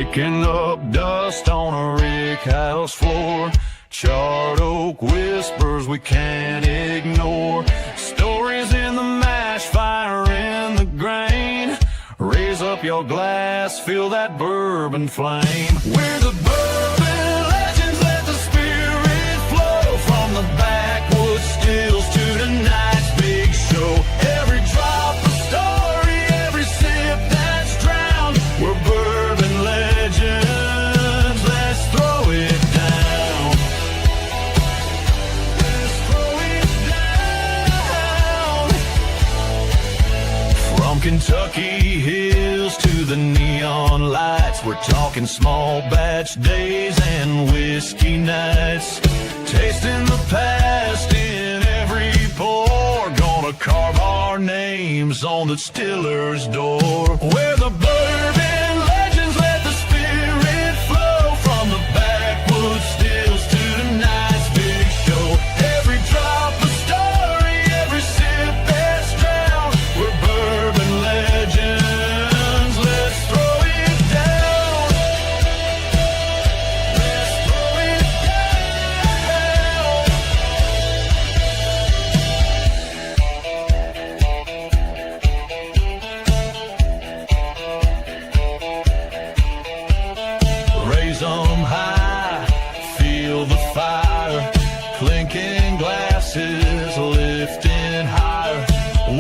kicking up dust on a rick house floor. Charred oak whispers we can't ignore. Stories in the mash, fire in the grain. Raise up your glass, feel that bourbon flame. We're the Bourbon Legends, let the spirit flow. From the backwoods stills to tonight's big show. Every drop a story, every sip that's drowned. We're Bourbon Legends, let's throw it down. Let's throw it down. From Kentucky hills to the neon lights, we're talking small batch days and whiskey nights. Tasting the past in every pour. Gonna carve our names on the distiller's door. We're the Bourbon Legends, let the spirit flow. From the backwoods stills to tonight's big show. Every drop a story, every sip that's drowned. We're Bourbon Legends, let's throw it down. Let's throw it down. Raise 'em high, feel the fire. Clinking glasses, lifting higher.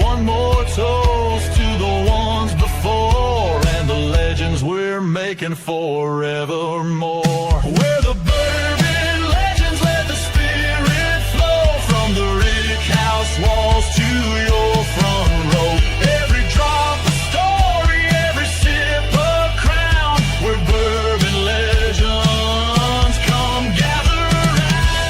One more toast to the ones before, and the legends we're making forevermore. We're the Bourbon Legends, let the spirit flow. From the rick house walls to your front row. Every drop a story, every sip a crown. We're Bourbon Legends, come gather round.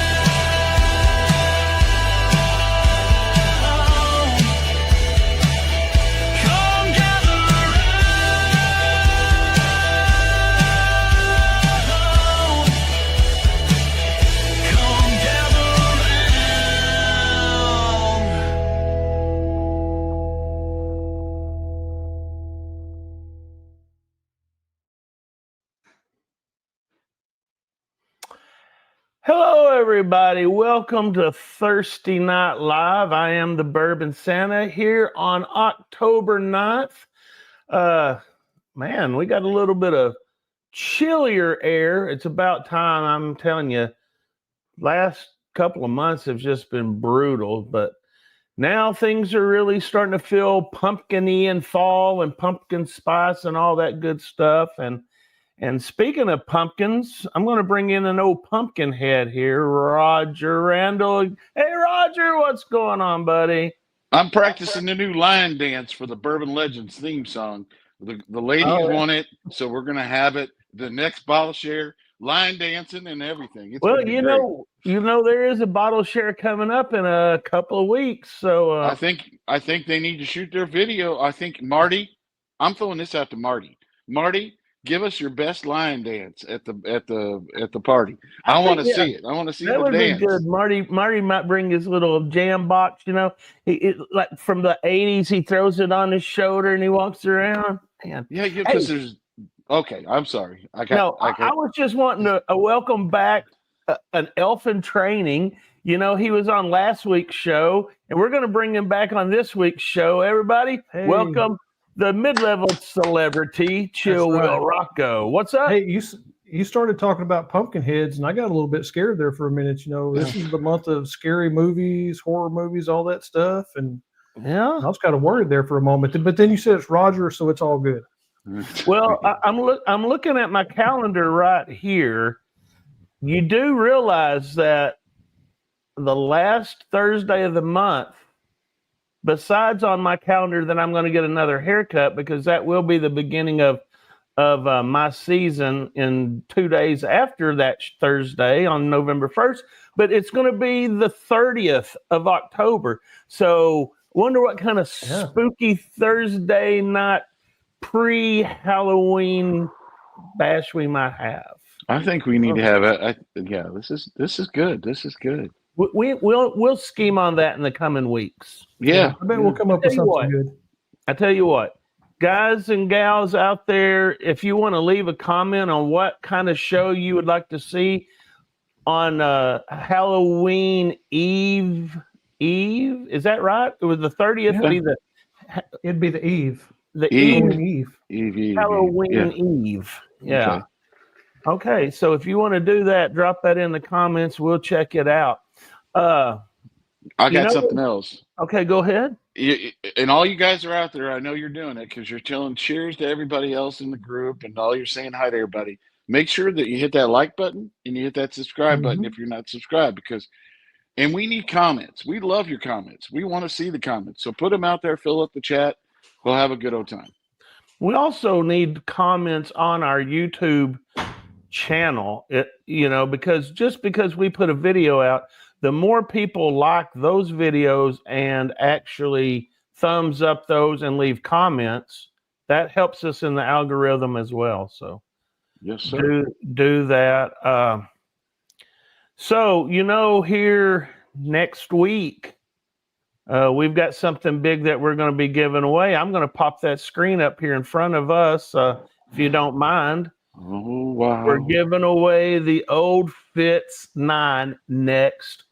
Come gather round. Come gather round. Hello, everybody. Welcome to Thursday Night Live. I am the Bourbon Santa here on October 9th. Man, we got a little bit of chillier air. It's about time. I'm telling you, last couple of months have just been brutal, but now things are really starting to feel pumpkin-y and fall and pumpkin spice and all that good stuff. And speaking of pumpkins, I'm going to bring in an old pumpkin head here, Roger Randall. Hey, Roger, what's going on, buddy? I'm practicing the new line dance for the Bourbon Legends theme song. The ladies want it, so we're going to have it. The next bottle share, line dancing and everything. It's Well, gonna be you great. know, there is a bottle share coming up in a couple of weeks. So I think they need to shoot their video. I think Marty, I'm throwing this out to Marty. Marty, give us your best line dance at the party. I want to see it. I want to see that the would dance. be good. Marty might bring his little jam box. You know, like from the '80s. He throws it on his shoulder and he walks around. Man. Yeah, because there's. Okay, I'm sorry. I was just wanting to welcome back an elf in training. You know, he was on last week's show, and we're going to bring him back on this week's show. Everybody, welcome the mid-level celebrity, Chill Will Rocco. What's up? Hey, you started talking about pumpkin heads, and I got a little bit scared there for a minute. You know, this is the month of scary movies, horror movies, all that stuff, and yeah, I was kind of worried there for a moment. But then you said it's Roger, so it's all good. Well, I'm looking at my calendar right here. You do realize that the last Thursday of the month, besides on my calendar that I'm going to get another haircut, because that will be the beginning of my season in 2 days after that Thursday on November 1st, but it's going to be the 30th of October. So wonder what kind of spooky Thursday night pre-Halloween bash we might have. I think we need to have this is good. This is good. We'll scheme on that in the coming weeks. Yeah. I bet we'll come up with something good. I tell you what, guys and gals out there, if you want to leave a comment on what kind of show you would like to see on Halloween Eve, is that right? It was the 30th. Yeah. It'd be the Eve. The Eve. Eve. Halloween Eve. Yeah. Okay. Okay. So if you want to do that, drop that in the comments. We'll check it out. I got something else. Okay, go ahead. And all you guys are out there, I know you're doing it because you're telling cheers to everybody else in the group and all you're saying hi to everybody. Make sure that you hit that like button and you hit that subscribe button if you're not subscribed, and we need comments. We love your comments. We want to see the comments. So put them out there, fill up the chat. We'll have a good old time. We also need comments on our YouTube channel, because just because we put a video out, the more people like those videos and actually thumbs up those and leave comments, that helps us in the algorithm as well. So yes, sir. Do that. So, here next week, we've got something big that we're going to be giving away. I'm going to pop that screen up here in front of us, if you don't mind. Oh, wow. We're giving away the Old Fitz 9 next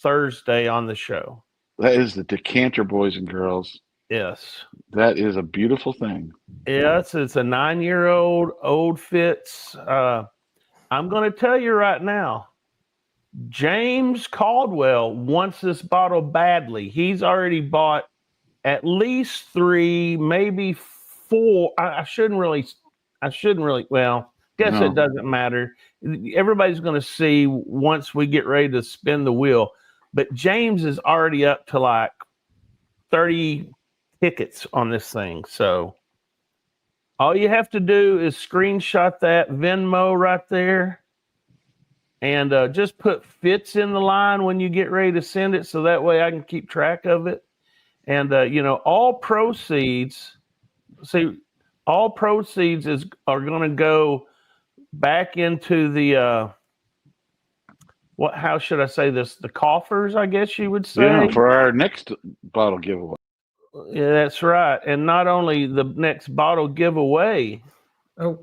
Thursday on the show. That is the decanter, boys and girls. Yes. That is a beautiful thing. Yes, it's a 9-year-old Old Fitz. I'm going to tell you right now, James Caldwell wants this bottle badly. He's already bought at least 3, maybe 4. I shouldn't really. Well, guess it doesn't matter. Everybody's going to see once we get ready to spin the wheel. But James is already up to like 30 tickets on this thing. So all you have to do is screenshot that Venmo right there. And just put Fitz in the line when you get ready to send it, so that way I can keep track of it. And all proceeds are going to go back into the how should I say this? The coffers, I guess you would say. Yeah, for our next bottle giveaway. Yeah, that's right. And not only the next bottle giveaway. Oh,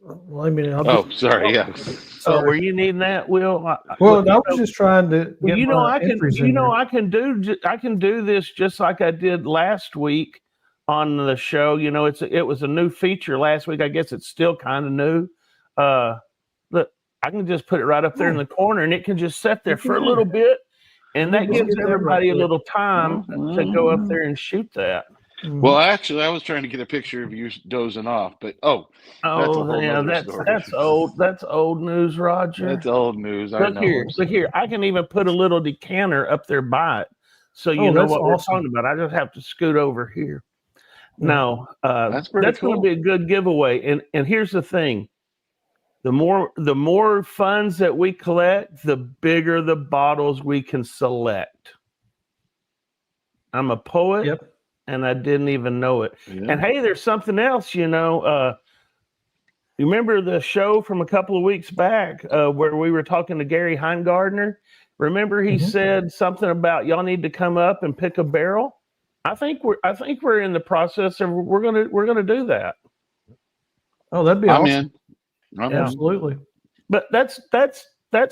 well, I mean, sorry. Yeah. Oh, were you needing that, Will? I was just trying to. Get I can do this just like I did last week on the show. It was a new feature last week. I guess it's still kind of new. Look, I can just put it right up there in the corner, and it can just sit there for a little bit, and that gives everybody a little time to go up there and shoot that. Well, actually, I was trying to get a picture of you dozing off, but that's old. That's old news, Roger. That's old news. Look here. I can even put a little decanter up there by it, so you know what we're talking about. I just have to scoot over here. No, that's cool. Going to be a good giveaway. And here's the thing: the more funds that we collect, the bigger the bottles we can select. I'm a poet. Yep. And I didn't even know it. Yeah. And hey, there's something else, you remember the show from a couple of weeks back where we were talking to Gary Heingardner? Remember he said something about y'all need to come up and pick a barrel? I think we're in the process of we're gonna do that. Oh, that'd be awesome. I'm in. Absolutely. But that's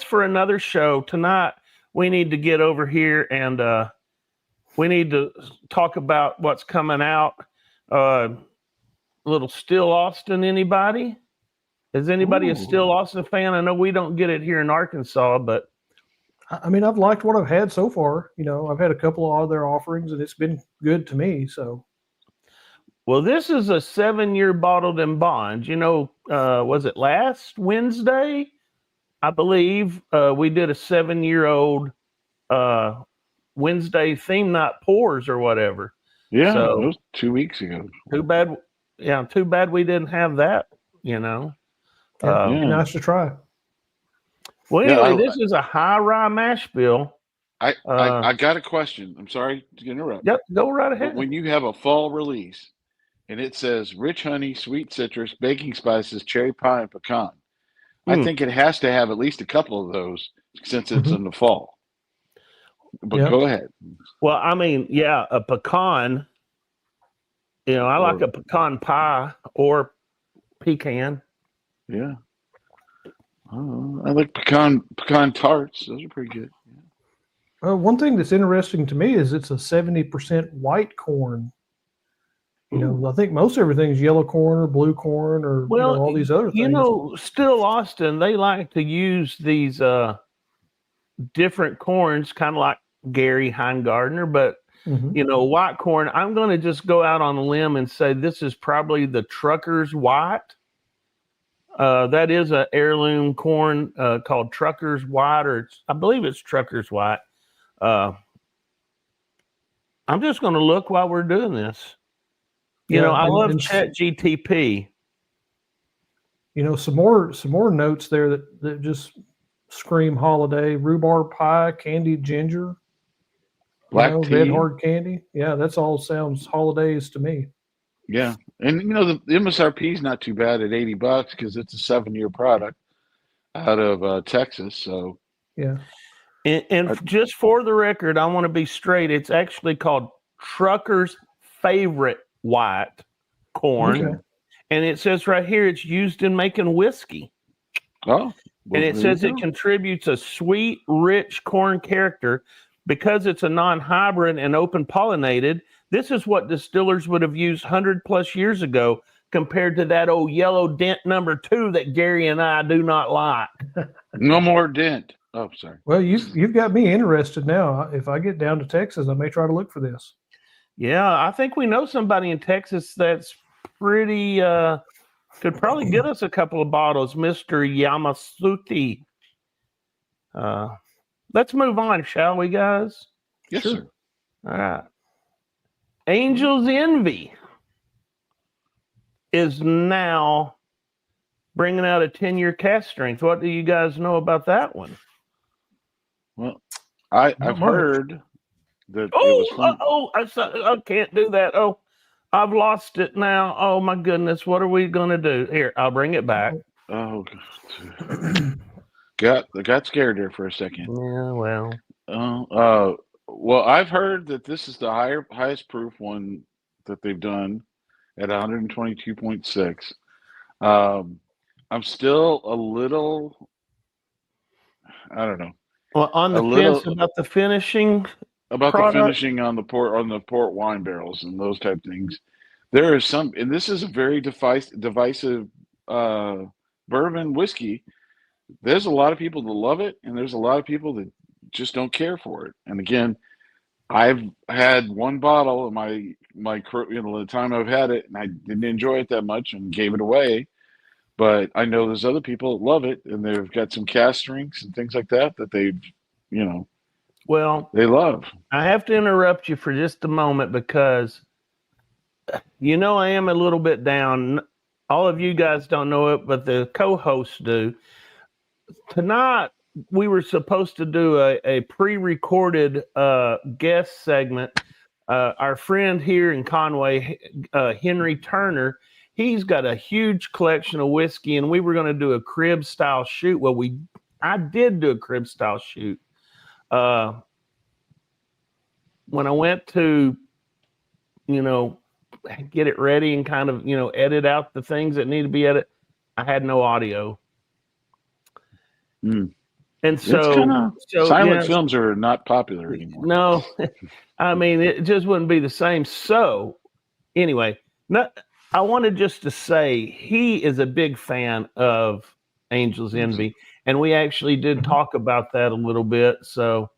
for another show. Tonight we need to get over here and we need to talk about what's coming out. A little Still Austin, anybody? Is anybody a Still Austin fan? I know we don't get it here in Arkansas, but I mean, I've liked what I've had so far. I've had a couple of their offerings, and it's been good to me. So, well, this is a 7-year bottled in bond. Was it last Wednesday? I believe we did a 7-year-old Wednesday theme night pours or whatever. Yeah, so, that was 2 weeks ago. Too bad we didn't have that, Nice to try. Well, anyway, this is a high rye mash bill. I got a question. I'm sorry to interrupt. Yep, go right ahead. But when you have a fall release and it says rich honey, sweet citrus, baking spices, cherry pie, and pecan, I think it has to have at least a couple of those since it's in the fall. But go ahead. Well, I mean, a pecan I like Or- a pecan pie or pecan. Yeah. I like pecan tarts. Those are pretty good. One thing that's interesting to me is it's a 70% white corn. I think most everything's yellow corn or blue corn or Well, all these other things. still Austin, they like to use these different corns, kind of like Gary Heingardner, but white corn. I'm going to just go out on a limb and say this is probably the Trucker's White. That is an heirloom corn called Trucker's White, or I believe it's Trucker's White. I'm just going to look while we're doing this. I love ChatGTP. Some more notes there that just scream holiday: rhubarb pie, candied ginger, Black tea. red hard candy. Yeah, that's all sounds holidays to me. Yeah, and the MSRP is not too bad at $80 because it's a 7-year product out of Texas. So yeah, and just for the record, I want to be straight. It's actually called Trucker's Favorite White Corn, okay. And it says right here it's used in making whiskey. Oh, and it says it contributes a sweet, rich corn character because it's a non-hybrid and open pollinated. This is what distillers would have used 100+ years ago compared to that old yellow dent number 2 that Gary and I do not like. No more dent. Oh, sorry. Well, you've got me interested now. If I get down to Texas, I may try to look for this. Yeah, I think we know somebody in Texas that's pretty could probably get us a couple of bottles, Mr. Yamasuti. Let's move on, shall we, guys? Yes, Sure. sir. All right. Angel's Envy is now bringing out a 10-year cast strength. What do you guys know about that one? Well, I've much. heard that it was fun. I can't do that. Oh, I've lost it now. Oh, my goodness. What are we going to do? Here, I'll bring it back. Oh, got scared there for a second. Yeah, well. Well, I've heard that this is the highest proof one that they've done at 122.6. I'm still a little, I don't know. Well, on the fence about the finishing. About product? the finishing on the port wine barrels and those type of things. There is some, and this is a very divisive bourbon whiskey. There's a lot of people that love it, and there's a lot of people that just don't care for it. And again, I've had one bottle of my the time I've had it, and I didn't enjoy it that much and gave it away. But I know there's other people that love it, and they've got some cast strengths and things like that they've, Well, they love. I have to interrupt you for just a moment because, I am a little bit down. All of you guys don't know it, but the co-hosts do. Tonight, we were supposed to do a pre-recorded guest segment. Our friend here in Conway, Henry Turner, he's got a huge collection of whiskey, and we were going to do a crib-style shoot. Well, I did do a crib-style shoot. When I went to, get it ready and kind of, edit out the things that need to be edited, I had no audio. And so silent films are not popular anymore. No, I mean, it just wouldn't be the same. So anyway, I wanted just to say he is a big fan of Angel's Envy. And we actually did talk about that a little bit. So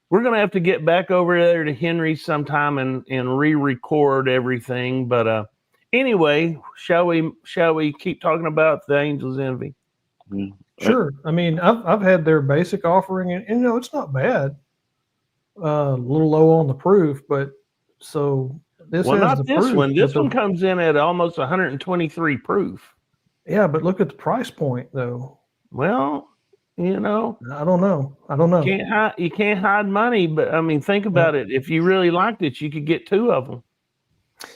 we're going to have to get back over there to Henry sometime and re-record everything. But anyway, shall we keep talking about the Angel's Envy? Yeah. Sure. I mean, I've had their basic offering, and it's not bad. A little low on the proof, but so this. Well, has not the this proof, one. This one comes in at almost 123 proof. Yeah, but look at the price point, though. Well, I don't know. You can't hide money, but I mean, think about it. If you really liked it, you could get 2 of them.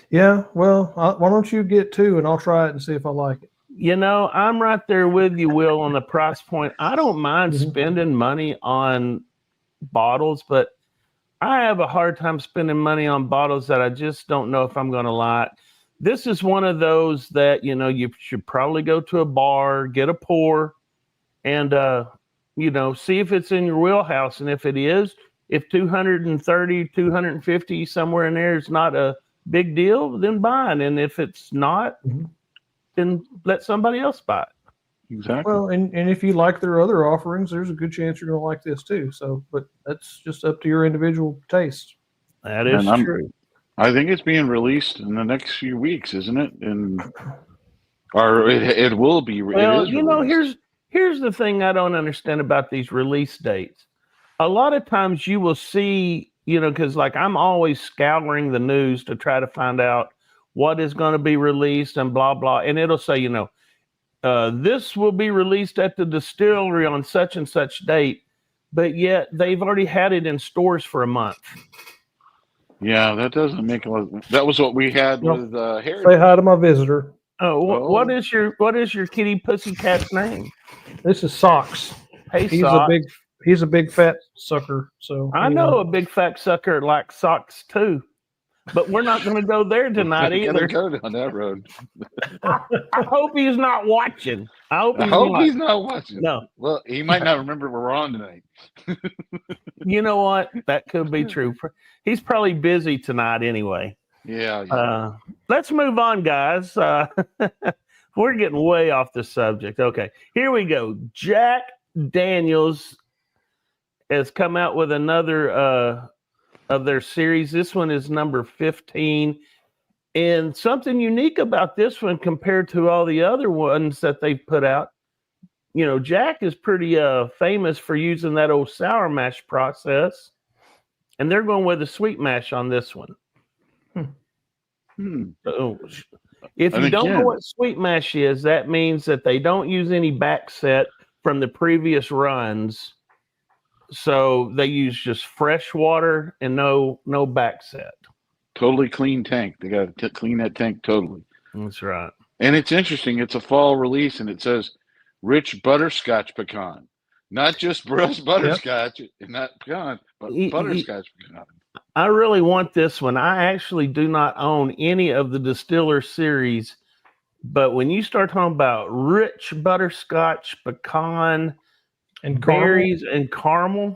Yeah. Well, why don't you get 2 and I'll try it and see if I like it. I'm right there with you, Will, on the price point. I don't mind spending money on bottles, but I have a hard time spending money on bottles that I just don't know if I'm going to like. this is one of those that, you know, you should probably go to a bar, get a pour, and, you know, see if it's in your wheelhouse. And if it is, if 230, 250, somewhere in there is not a big deal, then buy it. And if it's not, then let somebody else buy it. Exactly. Well, and if you like their other offerings, there's a good chance you're going to like this too. So, but that's just up to your individual taste. That is And true. I think it's being released in the next few weeks, isn't it? Or it will be. Well, it is you know, released. here's the thing I don't understand about these release dates. A lot of times you will see, you know, because like I'm always scouring the news to try to find out what is going to be released and blah blah, and it'll say, you know, this will be released at the distillery on such and such date, but yet they've already had it in stores for a month. Yeah, that doesn't make a lot. That was what we had No. with Heritage. Say hi to my visitor. Oh, Oh. what is your kitty pussycat's name? This is Socks. Hey, He's Sock. a big fat sucker. So I know a big fat sucker like socks too, but we're not going to go there tonight I gotta either. go down that road. I hope he's not watching. I hope He's not watching. No. Well, he might not remember we're on tonight. You know what? That could be true. He's probably busy tonight anyway. Yeah. Let's move on, guys. We're getting way off the subject. Okay, here we go. Jack Daniels has come out with another of their series. This one is number 15. And something unique about this one compared to all the other ones that they've put out, you know, Jack is pretty famous for using that old sour mash process. And they're going with a sweet mash on this one. So if you don't know what sweet mash is, that means that they don't use any back set from the previous runs. So they use just fresh water and no back set. Totally clean tank. They got to clean that tank totally. That's right. And it's interesting. It's a fall release, and it says rich butterscotch pecan, not just butterscotch, not pecan, but butterscotch pecan. I really want this one. I actually do not own any of the Distiller series, but when you start talking about rich butterscotch, pecan, and berries, and caramel,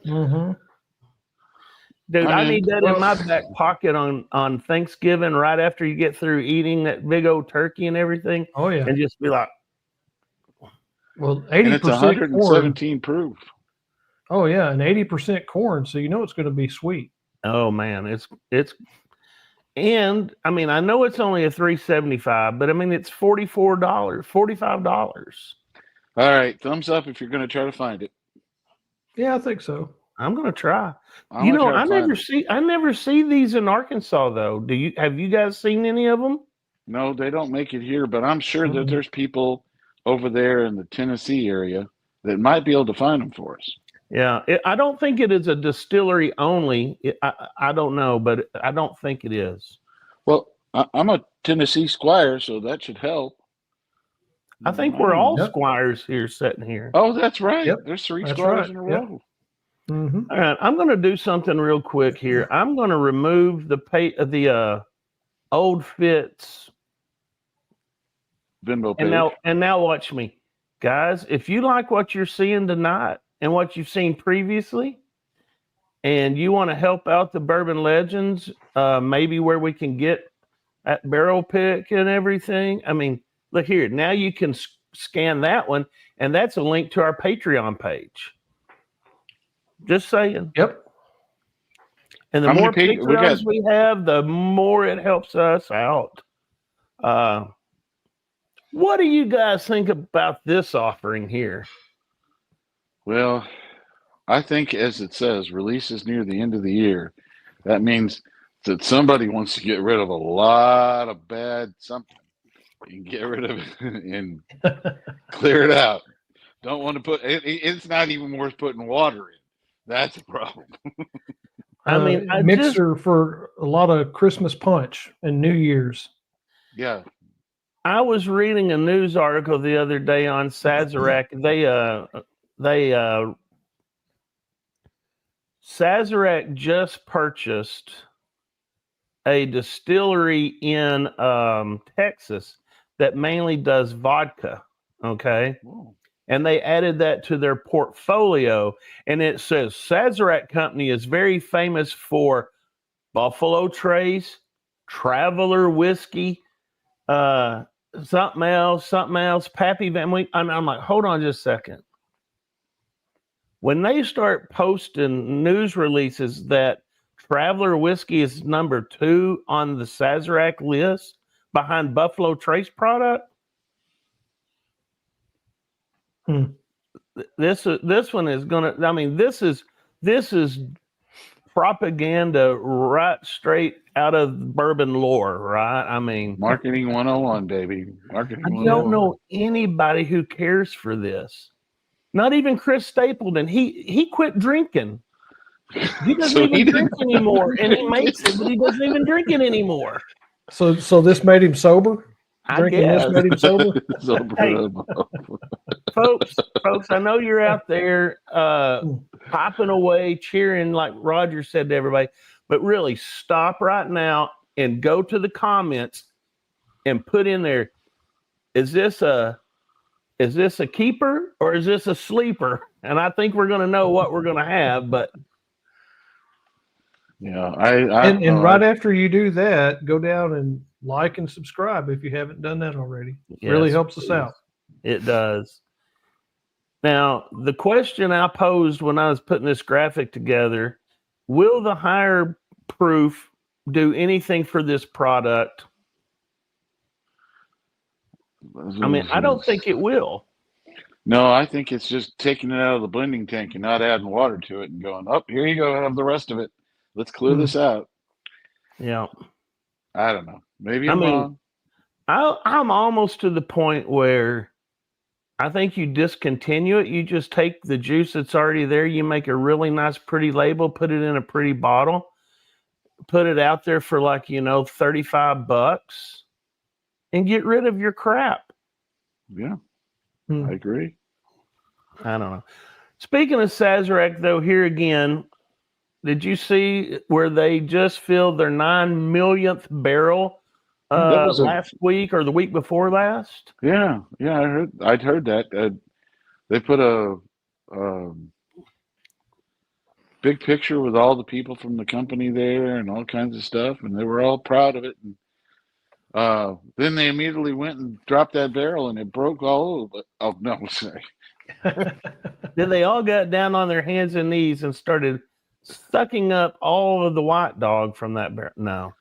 dude, I need that in my back pocket on Thanksgiving right after you get through eating that big old turkey and everything. Oh yeah, and just be like, well, 80% it's 117 proof. Oh yeah, and 80% corn, so you know it's going to be sweet. Oh man, it's, and I mean I know it's only a $3.75, but I mean it's $44, $45. All right, thumbs up if you're going to try to find it. Yeah, I think so. I'm gonna try. I never see these in Arkansas though. Have you guys seen any of them? No, they don't make it here, but I'm sure that there's people over there in the Tennessee area that might be able to find them for us. Yeah, I don't think it is a distillery only. I don't know, but I don't think it is. Well, I'm a Tennessee squire, so that should help. I think we're all squires here sitting here. Oh, that's right. Yep. There's three squires in a row. All right, I'm going to do something real quick here. I'm going to remove the old Fitz Venmo page. and now watch me, guys. If you like what you're seeing tonight and what you've seen previously, and you want to help out the Bourbon Legends, maybe where we can get that barrel pick and everything. I mean, look here. Now you can scan that one, and that's a link to our Patreon page. Just saying. Yep. And the more Patreons we have, the more it helps us out. What do you guys think about this offering here? Well, I think, as it says, releases near the end of the year. That means that somebody wants to get rid of a lot of bad something. You can get rid of it and clear it out. Don't want to put it. It's not even worth putting water in. That's a problem. I mean, mixer for a lot of Christmas punch and New Year's. Yeah. I was reading a news article the other day on Sazerac. Sazerac just purchased a distillery in Texas that mainly does vodka. Okay. Whoa. And they added that to their portfolio. And it says Sazerac Company is very famous for Buffalo Trace, Traveler whiskey, something else, Pappy Van Winkle. I'm like, hold on just a second. When they start posting news releases that Traveler whiskey is number 2 on the Sazerac list behind Buffalo Trace product, this one is gonna. I mean, this is propaganda right straight out of bourbon lore, right? I mean, Marketing 101, baby. Marketing I 101. don't know anybody who cares for this. Not even Chris Stapleton. He quit drinking. He doesn't So even he drink didn't anymore, and he drink makes it, but he doesn't even drink it anymore. So this made him sober. I Drinking guess. this made him sober. Hey, folks, I know you're out there popping away, cheering like Roger said to everybody, but really stop right now and go to the comments and put in there, is this a keeper or is this a sleeper? And I think we're going to know what we're going to have, but yeah, and right after you do that, go down and like and subscribe if you haven't done that already. It really helps us out. It does. Now, the question I posed when I was putting this graphic together, will the higher proof do anything for this product? I mean, I don't think it will. No, I think it's just taking it out of the blending tank and not adding water to it and going, oh, here you go, have the rest of it. Let's clear this out. Yeah. I don't know. Maybe I'm wrong. I'm almost to the point where I think you discontinue it. You just take the juice that's already there. You make a really nice, pretty label, put it in a pretty bottle, put it out there for like, $35 and get rid of your crap. Yeah, I agree. I don't know. Speaking of Sazerac, though, here again, did you see where they just filled their 9 millionth barrel last week or the week before last? Yeah, I'd heard that. They put a big picture with all the people from the company there and all kinds of stuff, and they were all proud of it. And then they immediately went and dropped that barrel, and it broke all over. Oh no, sorry. Then they all got down on their hands and knees and started sucking up all of the white dog from that barrel. No.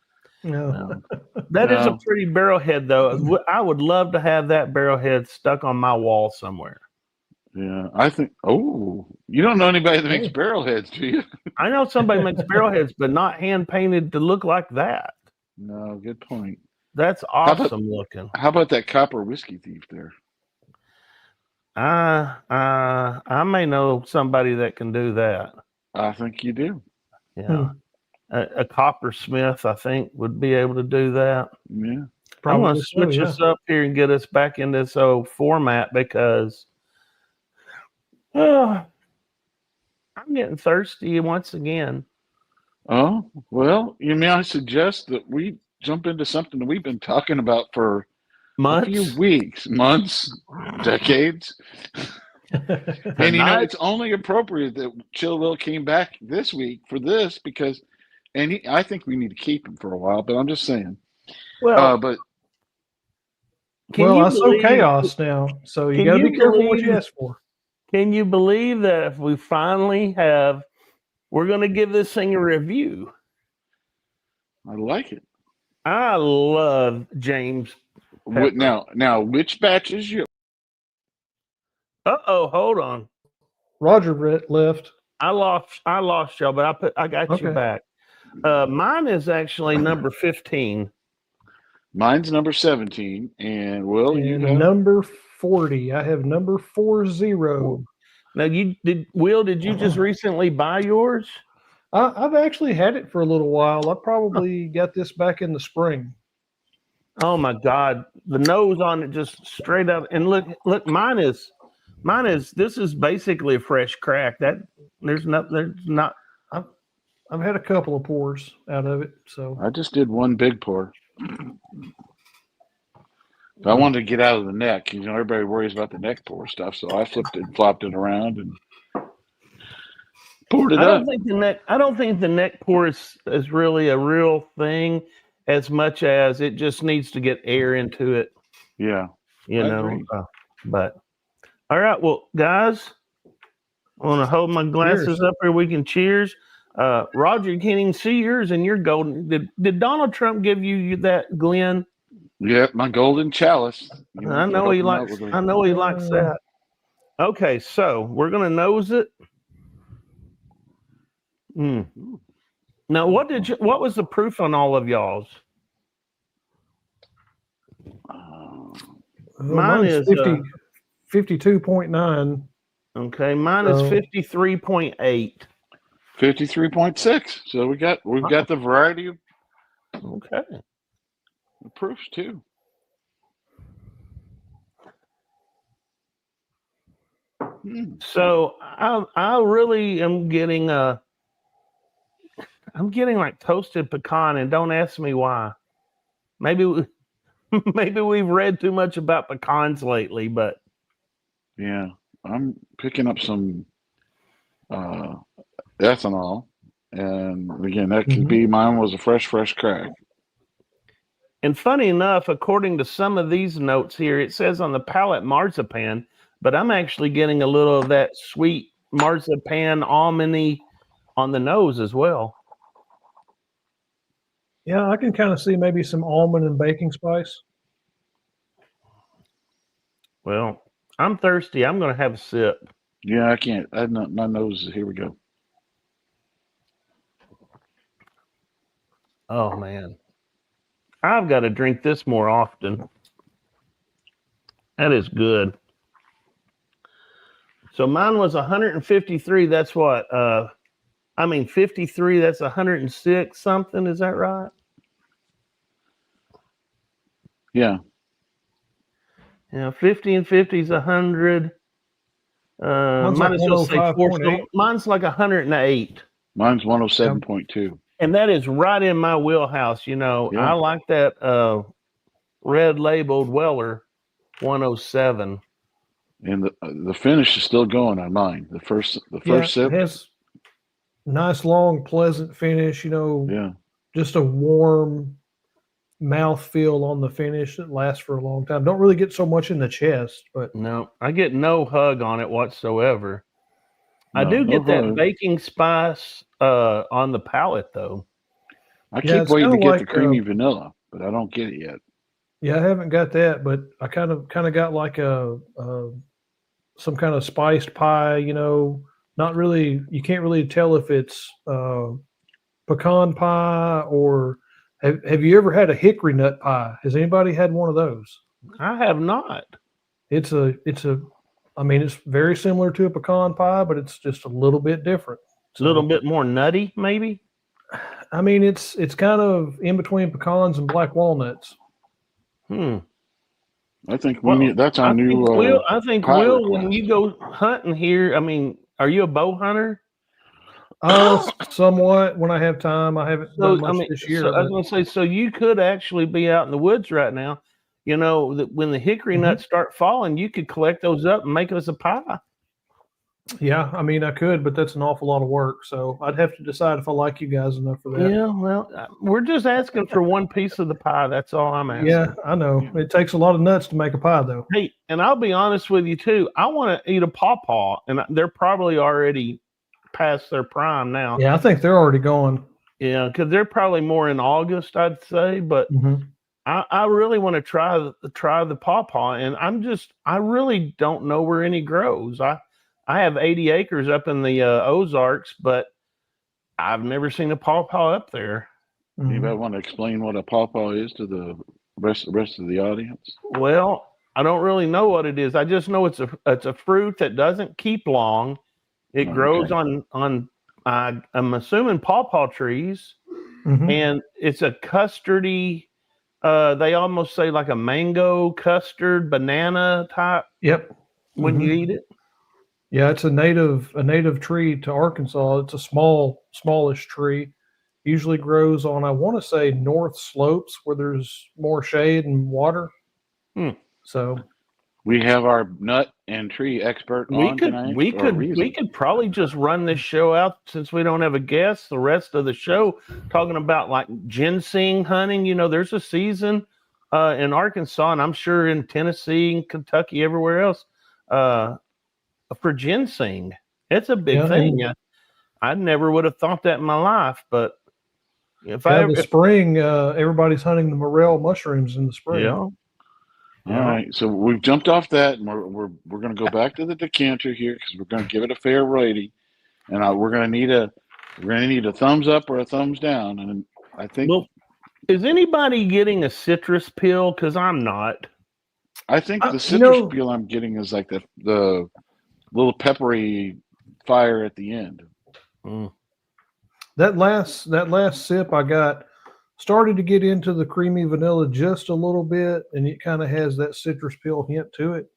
That is a pretty barrel head, though. I would love to have that barrel head stuck on my wall somewhere. Yeah, I think. Oh, you don't know anybody that makes barrel heads, do you? I know somebody makes barrel heads, but not hand painted to look like that. No, good point. That's awesome looking. How about that copper whiskey thief there? I may know somebody that can do that. I think you do. Yeah. A coppersmith, I think, would be able to do that. Yeah. I'm going to switch us up here and get us back in this old format because I'm getting thirsty once again. Oh, well, may I suggest that we jump into something that we've been talking about for months, a few weeks, months, decades. And it's only appropriate that Chill Will came back this week for this because, I think we need to keep him for a while. But I'm just saying. Well, but I saw chaos now, so you got to be careful what you ask for. Can you believe that if we finally we're going to give this thing a review? I like it. I love James Pepper. Now, which batch is you? Hold on. Roger left. I lost y'all, but I got you back. Mine is actually number 15. Mine's number 17, and you have number 40. I have number 40. Now, did you just recently buy yours? I've actually had it for a little while. I probably got this back in the spring. Oh my God, the nose on it just straight up. And look, mine is. This is basically a fresh crack. That there's not. I've had a couple of pours out of it. So I just did one big pour. But I wanted to get out of the neck. Everybody worries about the neck pour stuff, so I flipped it, flopped it around, and poured it I up. don't think the neck pour is really a real thing, as much as it just needs to get air into it. Yeah, I agree. But all right, well, guys, I want to hold my glasses up here. We can cheers. Roger, you can't even see yours, and you're golden. Did Donald Trump give you that, Glenn? Yeah, my golden chalice. I know he likes. I know he likes that. Okay, so we're gonna nose it. Now, what was the proof on all of y'all's? mine is 52.9. Okay, mine is 53.8. 53.6. So we've got the variety of proofs too. So I really am getting I'm getting like toasted pecan, and don't ask me why. Maybe we've read too much about pecans lately, but yeah, I'm picking up some ethanol, and again, that could be mine was a fresh crack. And funny enough, according to some of these notes here, it says on the palate marzipan, but I'm actually getting a little of that sweet marzipan almondy on the nose as well. Yeah, I can kind of see maybe some almond and baking spice. Well, I'm thirsty. I'm going to have a sip. Yeah, I can't. My nose. Here we go. Oh man, I've got to drink this more often. That is good. So mine was 153. That's what? 53. That's 106 something. Is that right? Yeah. Yeah, 50 and 50 is 100. Mine's like 105.8. Mine's like 108. Mine's 107.2. And that is right in my wheelhouse. I like that red labeled Weller 107. And the finish is still going on mine. The first sip. It has nice, long, pleasant finish. Just a warm mouth feel on the finish that lasts for a long time. Don't really get so much in the chest, but no, I get no hug on it whatsoever. I do get that baking spice on the palate, though. I keep waiting to get the creamy vanilla, but I don't get it yet. Yeah, I haven't got that, but I kind of got like some kind of spiced pie. Not really. You can't really tell if it's pecan pie or. Have you ever had a hickory nut pie? Has anybody had one of those? I have not. It's very similar to a pecan pie, but it's just a little bit different. A little bit more nutty, maybe. It's kind of in between pecans and black walnuts. I think that's our new. I think Will, when you go hunting here, are you a bow hunter? Somewhat when I have time. I haven't done much this year. I was going to say, so you could actually be out in the woods right now. That when the hickory nuts start falling, you could collect those up and make us a pie. Yeah, I could, but that's an awful lot of work. So I'd have to decide if I like you guys enough for that. Yeah, well, we're just asking for one piece of the pie. That's all I'm asking. Yeah, I know. It takes a lot of nuts to make a pie, though. Hey, and I'll be honest with you, too. I want to eat a pawpaw, and they're probably already past their prime now. Yeah, I think they're already gone. Yeah, because they're probably more in August, I'd say. But I really want to try the pawpaw, and I really don't know where any grows. I have 80 acres up in the Ozarks, but I've never seen a pawpaw up there. Anybody want to explain what a pawpaw is to the rest of the audience? Well, I don't really know what it is. I just know it's a fruit that doesn't keep long. It grows on I'm assuming pawpaw trees, and it's a custardy. They almost say like a mango custard banana type. Yep. When you eat it. Yeah, it's a native tree to Arkansas. It's a smallish tree. Usually grows on, I want to say, north slopes where there's more shade and water. Hmm. So We have our nut and tree expert on tonight for a reason. We could probably just run this show out since we don't have a guest. The rest of the show talking about like ginseng hunting. You know, there's a season in Arkansas, and I'm sure in Tennessee and Kentucky, everywhere else, for ginseng. It's a big thing. I never would have thought that in my life, but if I the spring, everybody's hunting the morel mushrooms in the spring. yeah. All right, so we've jumped off that, and we're going to go back to the decanter here because we're going to give it a fair rating, and we're going to need a thumbs up or a thumbs down, and I think. Well, is anybody getting a citrus peel? Because I'm not. I think the citrus peel I'm getting is like the little peppery fire at the end. Mm. That last sip I got started to get into the creamy vanilla just a little bit, and it kind of has that citrus peel hint to it.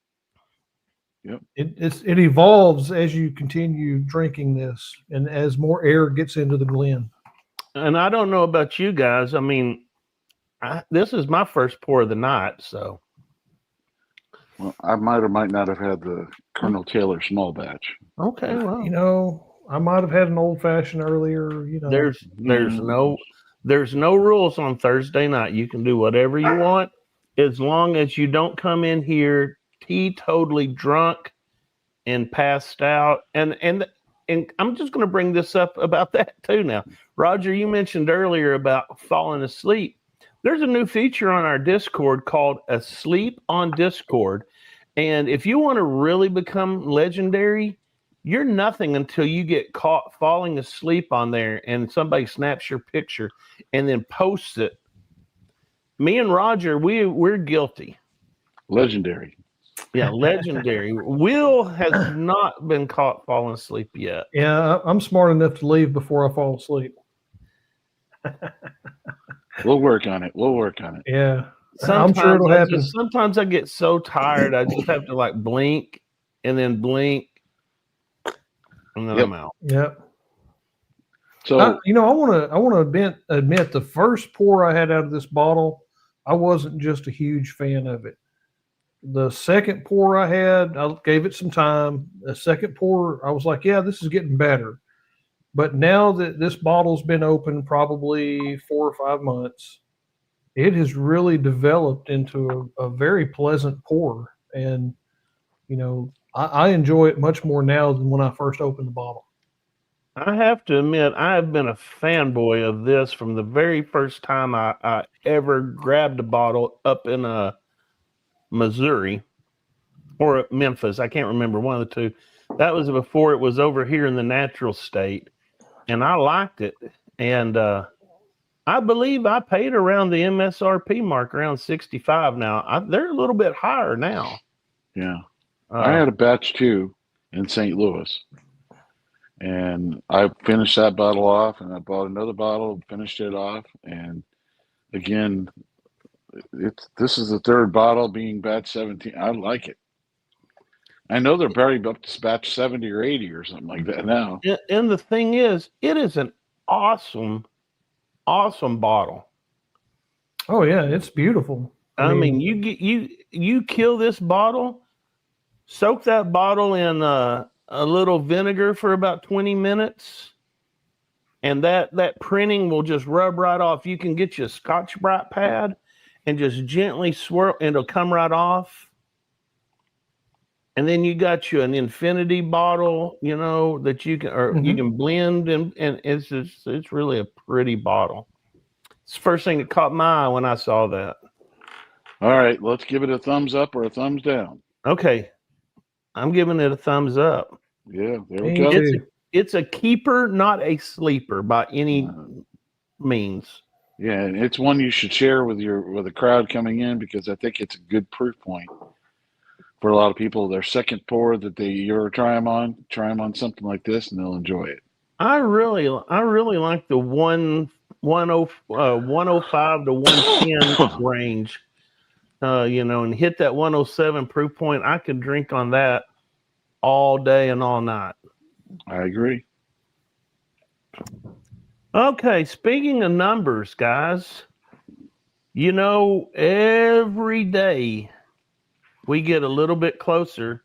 Yep. It evolves as you continue drinking this, and as more air gets into the blend. And I don't know about you guys. I mean, this is my first pour of the night, so. Well, I might or might not have had the Colonel Taylor small batch. Okay, well, You know, I might have had an old fashioned earlier. You know, there's no rules on Thursday night. You can do whatever you want as long as you don't come in here teetotally drunk and passed out. And I'm just going to bring this up about that too now. Roger, you mentioned earlier about falling asleep. There's a new feature on our Discord called Asleep on Discord. And if you want to really become legendary, you're nothing until you get caught falling asleep on there and somebody snaps your picture and then posts it. Me and Roger, we're guilty. Legendary. Yeah, legendary. Will has not been caught falling asleep yet. Yeah, I'm smart enough to leave before I fall asleep. We'll work on it. Yeah. Sometimes I'm sure it'll happen. Sometimes I get so tired, I just have to like blink and then blink, and then I'm out. Yep. So I want to admit the first pour I had out of this bottle, I wasn't just a huge fan of it. The second pour I had, I gave it some time. The second pour, I was like, yeah, this is getting better. But now that this bottle's been open probably 4 or 5 months, it has really developed into a very pleasant pour. And, you know, I enjoy it much more now than when I first opened the bottle. I have to admit, I have been a fanboy of this from the very first time I ever grabbed a bottle up in Missouri or Memphis. I can't remember, one of the two. That was before it was over here in the natural state. And I liked it. And I believe I paid around the MSRP mark, around 65 now. They're a little bit higher now. Yeah. I had a batch too in St. Louis. And I finished that bottle off, and I bought another bottle, finished it off. And again, this is the third bottle being batch 17. I like it. I know they're probably up to batch 70 or 80 or something like that now. And the thing is, it is an awesome bottle. Oh yeah, it's beautiful. I mean, you kill this bottle, soak that bottle in a little vinegar for about 20 minutes, and that printing will just rub right off. You can get you a Scotch-Brite pad and just gently swirl, and it'll come right off. And then you got you an infinity bottle, you know, that you can, or you can blend, and it's really a pretty bottle. It's the first thing that caught my eye when I saw that. All right, let's give it a thumbs up or a thumbs down. Okay, I'm giving it a thumbs up. Yeah, there we go. It's a keeper, not a sleeper by any means. Yeah, and it's one you should share with the crowd coming in, because I think it's a good proof point for a lot of people. Their second pour that you try them on something like this, and they'll enjoy it. I really like the 105 to 110 range. You know, and hit that 107 proof point. I could drink on that all day and all night. I agree. Okay, speaking of numbers, guys, you know, every day we get a little bit closer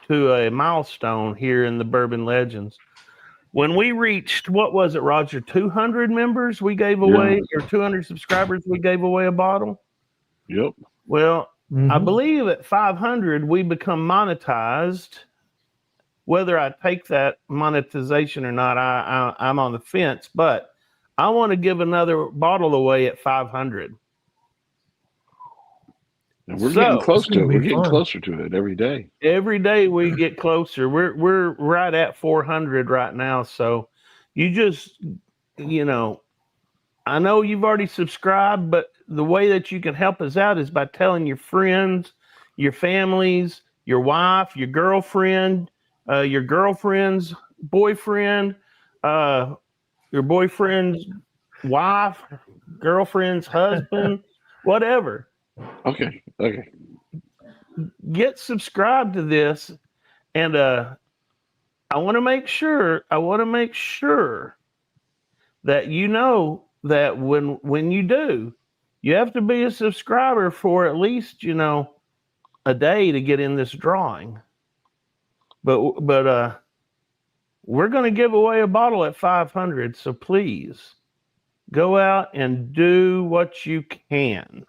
to a milestone here in the Bourbon Legends. When we reached, what was it, Roger, 200 members we gave away, or 200 subscribers we gave away a bottle? Yep. Well, Mhm. I believe at 500 we become monetized. Whether I take that monetization or not, I'm on the fence, but I want to give another bottle away at 500. And we're So, getting close it's gonna to it. be We're getting fun. closer to it every day. Every day we get closer. We're right at 400 right now. So you just, you know, I know you've already subscribed, but the way that you can help us out is by telling your friends, your families, your wife, your girlfriend's boyfriend, your boyfriend's wife, girlfriend's husband, whatever. Okay. Get subscribed to this, and I want to make sure that you know that when you do, you have to be a subscriber for at least, you know, a day to get in this drawing. But we're going to give away a bottle at 500, so please go out and do what you can.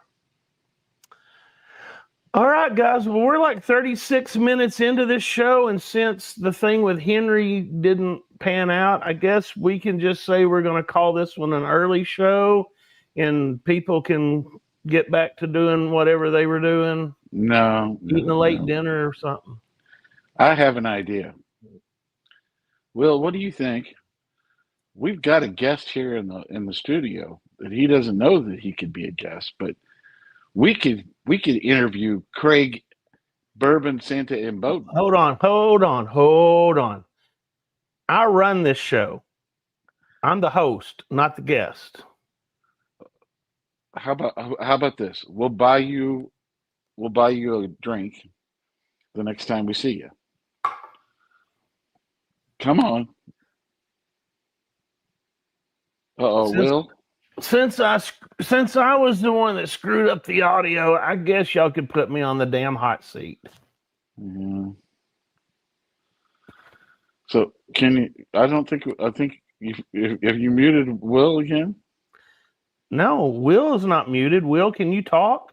All right, guys. Well, we're like 36 minutes into this show, and since the thing with Henry didn't pan out, I guess we can just say we're going to call this one an early show, and people can get back to doing whatever they were doing, eating a late dinner or something. I have an idea. Will, what do you think? We've got a guest here in the studio that he doesn't know that he could be a guest, but we could interview Craig Bourbon Santa and Bowden. Hold on. I run this show. I'm the host, not the guest. How about this? We'll buy you a drink the next time we see you. Come on. Uh-oh, Will. Since I was the one that screwed up the audio, I guess y'all could put me on the damn hot seat. Mm-hmm. So can you? I think have you muted Will again? No, Will is not muted. Will, can you talk?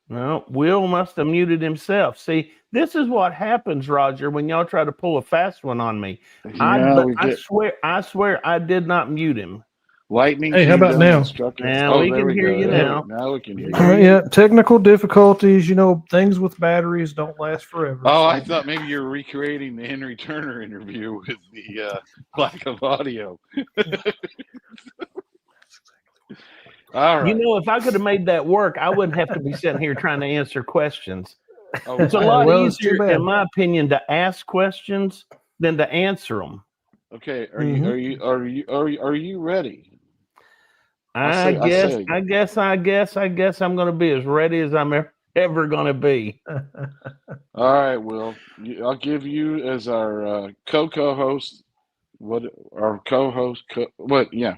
No, Will must have muted himself. See, this is what happens, Roger, when y'all try to pull a fast one on me. I swear I did not mute him. Lightning. Hey, how came about down now? and struck us. Now we can hear you now. Now we can hear you. All right, yeah, technical difficulties. You know, things with batteries don't last forever. Oh, so- I thought maybe you were recreating the Henry Turner interview with the lack of audio. All right. You know, if I could have made that work, I wouldn't have to be sitting here trying to answer questions. Oh, It's a yeah. lot Well, it's too easier, bad. in my opinion, to ask questions than to answer them. Okay. Are you ready? I guess I'm going to be as ready as I'm ever going to be. All right, Will. I'll give you as our co-host. What our co-host? What? Yeah.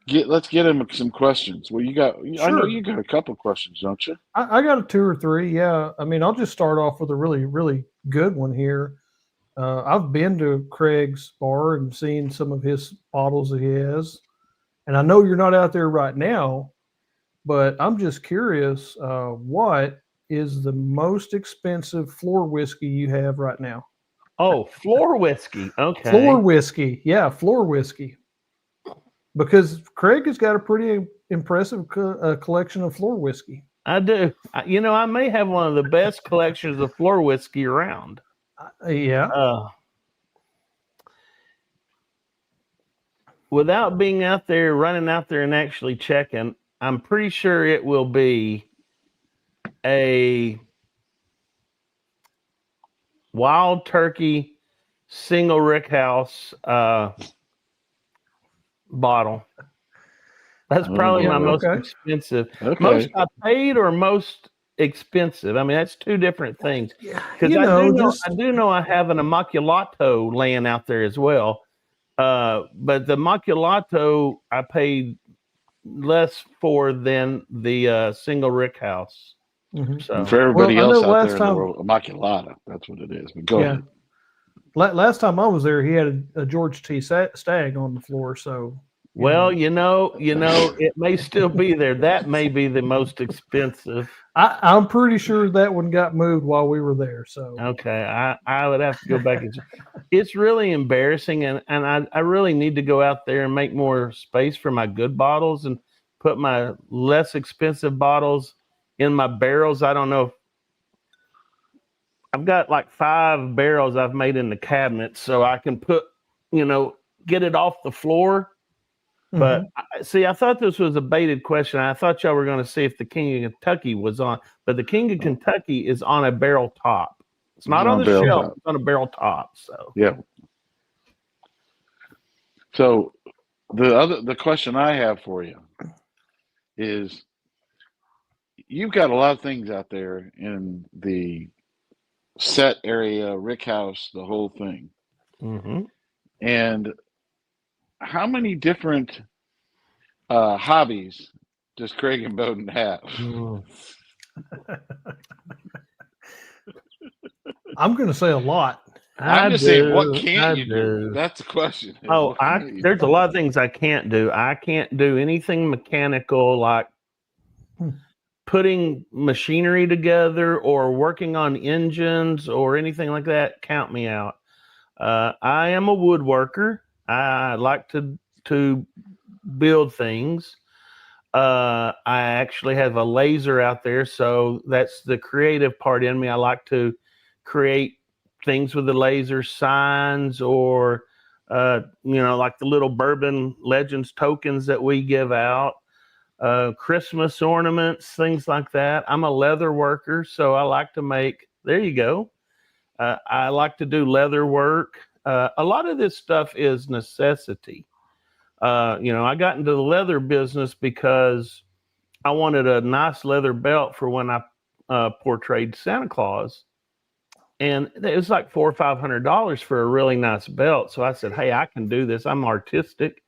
Let's get him some questions. Well, you got. I know Sure. you got a couple questions, don't you? I got a 2 or 3. Yeah, I mean, I'll just start off with a really, really good one here. I've been to Craig's bar and seen some of his bottles that he has, and I know you're not out there right now, but I'm just curious. What is the most expensive floor whiskey you have right now? Oh, floor whiskey. Okay. Floor whiskey, yeah, floor whiskey. Because Craig has got a pretty impressive collection of floor whiskey. I do. You know, I may have one of the best collections of floor whiskey around. Yeah. Without being out there, running out there and actually checking, I'm pretty sure it will be a Wild Turkey single rickhouse bottle. That's probably my most okay. expensive. Okay. Most I paid or most expensive. I mean, that's two different things. Because You I know, do know, just I do know I have an Immaculata laying out there as well. But the Immaculata I paid less for than the single rick house. mhm. So For everybody Well, I know else out last there in the time, world, Immaculata, that's what it is. But go yeah, ahead. last time I was there, he had a George T. Stagg on the floor. So, you well, know, it may still be there. That may be the most expensive. I'm pretty sure that one got moved while we were there. So, Okay, I would have to go back and. It's really embarrassing, and I really need to go out there and make more space for my good bottles and put my less expensive bottles in my barrels. I don't know. I've got like 5 barrels I've made in the cabinet, so I can put, get it off the floor. But mhm. see, I thought this was a baited question. I thought y'all were going to see if the King of Kentucky was on, but the King of Kentucky is on a barrel top. It's It's not on on the barrel shelf. top. It's on a barrel top. So Yeah. So the question I have for you is, you've got a lot of things out there in the set area, Rick House, the whole thing. mhm. And how many different hobbies does Craig and Bowden have? Mm. I'm going to say a lot. I'm I just saying, what do. can't I you do? do. That's the question. Is Oh, what can't you there's do? a lot of things I can't do. I can't do anything mechanical like Hmm. putting machinery together or working on engines or anything like that. Count me out. I am a woodworker. I like to build things. I actually have a laser out there, so that's the creative part in me. I like to create things with the laser, signs, or like the little Bourbon Legends tokens that we give out, Christmas ornaments, things like that. I'm a leather worker, so I like to make. There you go. I like to do leather work. A lot of this stuff is necessity. I got into the leather business because I wanted a nice leather belt for when I portrayed Santa Claus, and it was like $400 or $500 for a really nice belt. So I said, "Hey, I can do this. I'm artistic,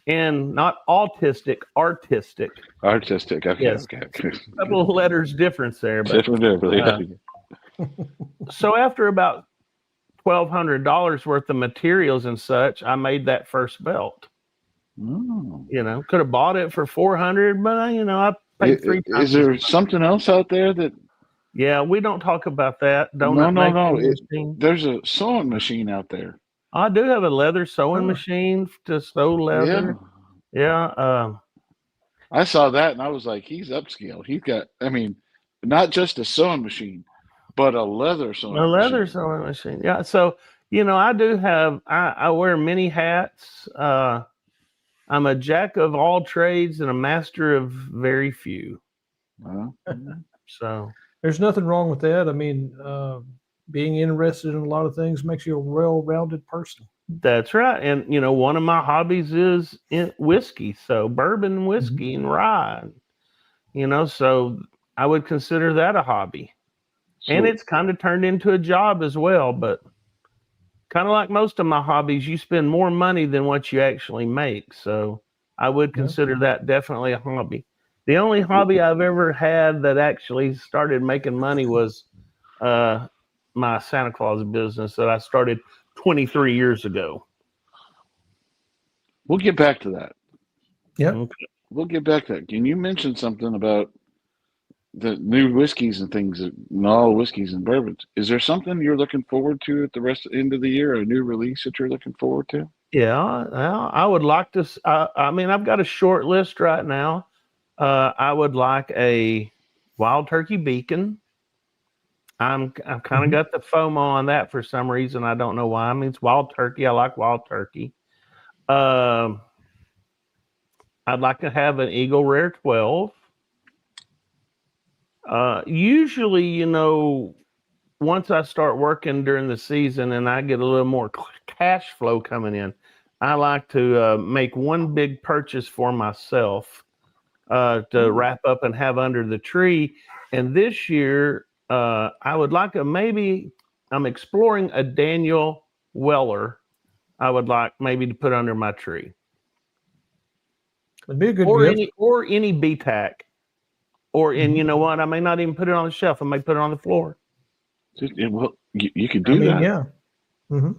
and not autistic, artistic." Artistic. Okay. Yes, Okay. a couple of letters difference there, but Different. so after about $1,200 worth of materials and such, I made that first belt. Oh. Could have bought it for 400, but I paid 3 times. Is there something else out there that? Yeah, we don't talk about that. No, Donut no, no. making machine. There's a sewing machine out there. I do have a leather sewing Oh. machine to sew leather. Yeah. Yeah. I saw that and I was like, he's upscale. He's got, I mean, not just a sewing machine, but a leather A sewing leather machine. sewing machine. Yeah. So, I do have, I wear many hats. I'm a jack of all trades and a master of very few. Uh, So, There's nothing wrong with that. I mean, being interested in a lot of things makes you a well-rounded person. that's right. And, one of my hobbies is whiskey. So, bourbon, whiskey, and rye. So I would consider that a hobby. And so it's kind of turned into a job as well. But kind of like most of my hobbies, you spend more money than what you actually make. So I would Yeah. consider that definitely a hobby. The only hobby I've ever had that actually started making money was my Santa Claus business that I started 23 years ago. we'll get back to that. Yeah. Okay. We'll get back to that. Can you mention something about the new whiskeys and things, and all whiskeys and bourbons? Is there something you're looking forward to at the end of the year? A new release that you're looking forward to? Yeah, well, I would like to. I mean, I've got a short list right now. I would like a Wild Turkey Beacon. I've kind of got the FOMO on that for some reason. I don't know why. I mean, it's Wild Turkey. I like Wild Turkey. I'd like to have an Eagle Rare 12. Usually, once I start working during the season and I get a little more cash flow coming in, I like to make one big purchase for myself to wrap up and have under the tree. And this year, I would like I'm exploring a Daniel Weller. I would like maybe to put under my tree. It'd be a good Or gift. any BTAC. And you know what? I may not even put it on the shelf. I may put it on the floor. Well, you could do that. Yeah. Mm-hmm.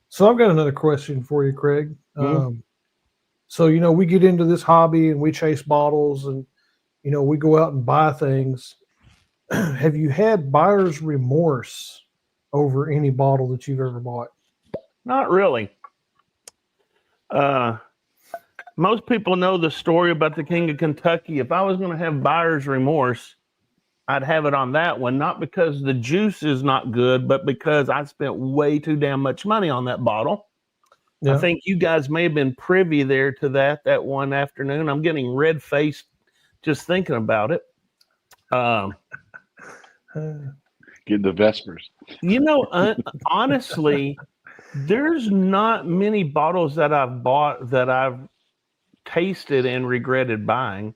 So I've got another question for you, Craig. Mhm. So, we get into this hobby and we chase bottles and, we go out and buy things. Have you had buyer's remorse over any bottle that you've ever bought? Not really. Most people know the story about the King of Kentucky. If I was going to have buyer's remorse, I'd have it on that one, not because the juice is not good, but because I spent way too damn much money on that bottle. Yeah. I think you guys may have been privy there to that one afternoon. I'm getting red-faced just thinking about it. Get the Vespers. Honestly, there's not many bottles that I've bought that I've tasted and regretted buying.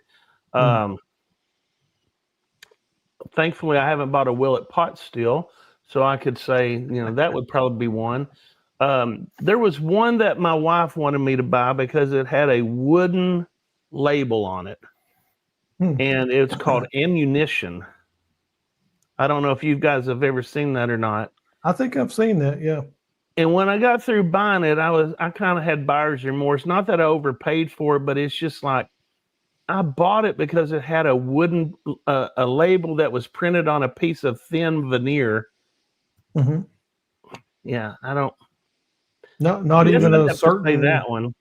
Thankfully, I haven't bought a Willet pot still, so I could say, that would probably be one. There was one that my wife wanted me to buy because it had a wooden label on it, and it's called Ammunition. I don't know if you guys have ever seen that or not. I think I've seen that, yeah. And when I got through buying it, I kind of had buyer's remorse. Not that I overpaid for it, but it's just like I bought it because it had a wooden a label that was printed on a piece of thin veneer. Mm-hmm. Yeah, I don't. Not even a certain that one.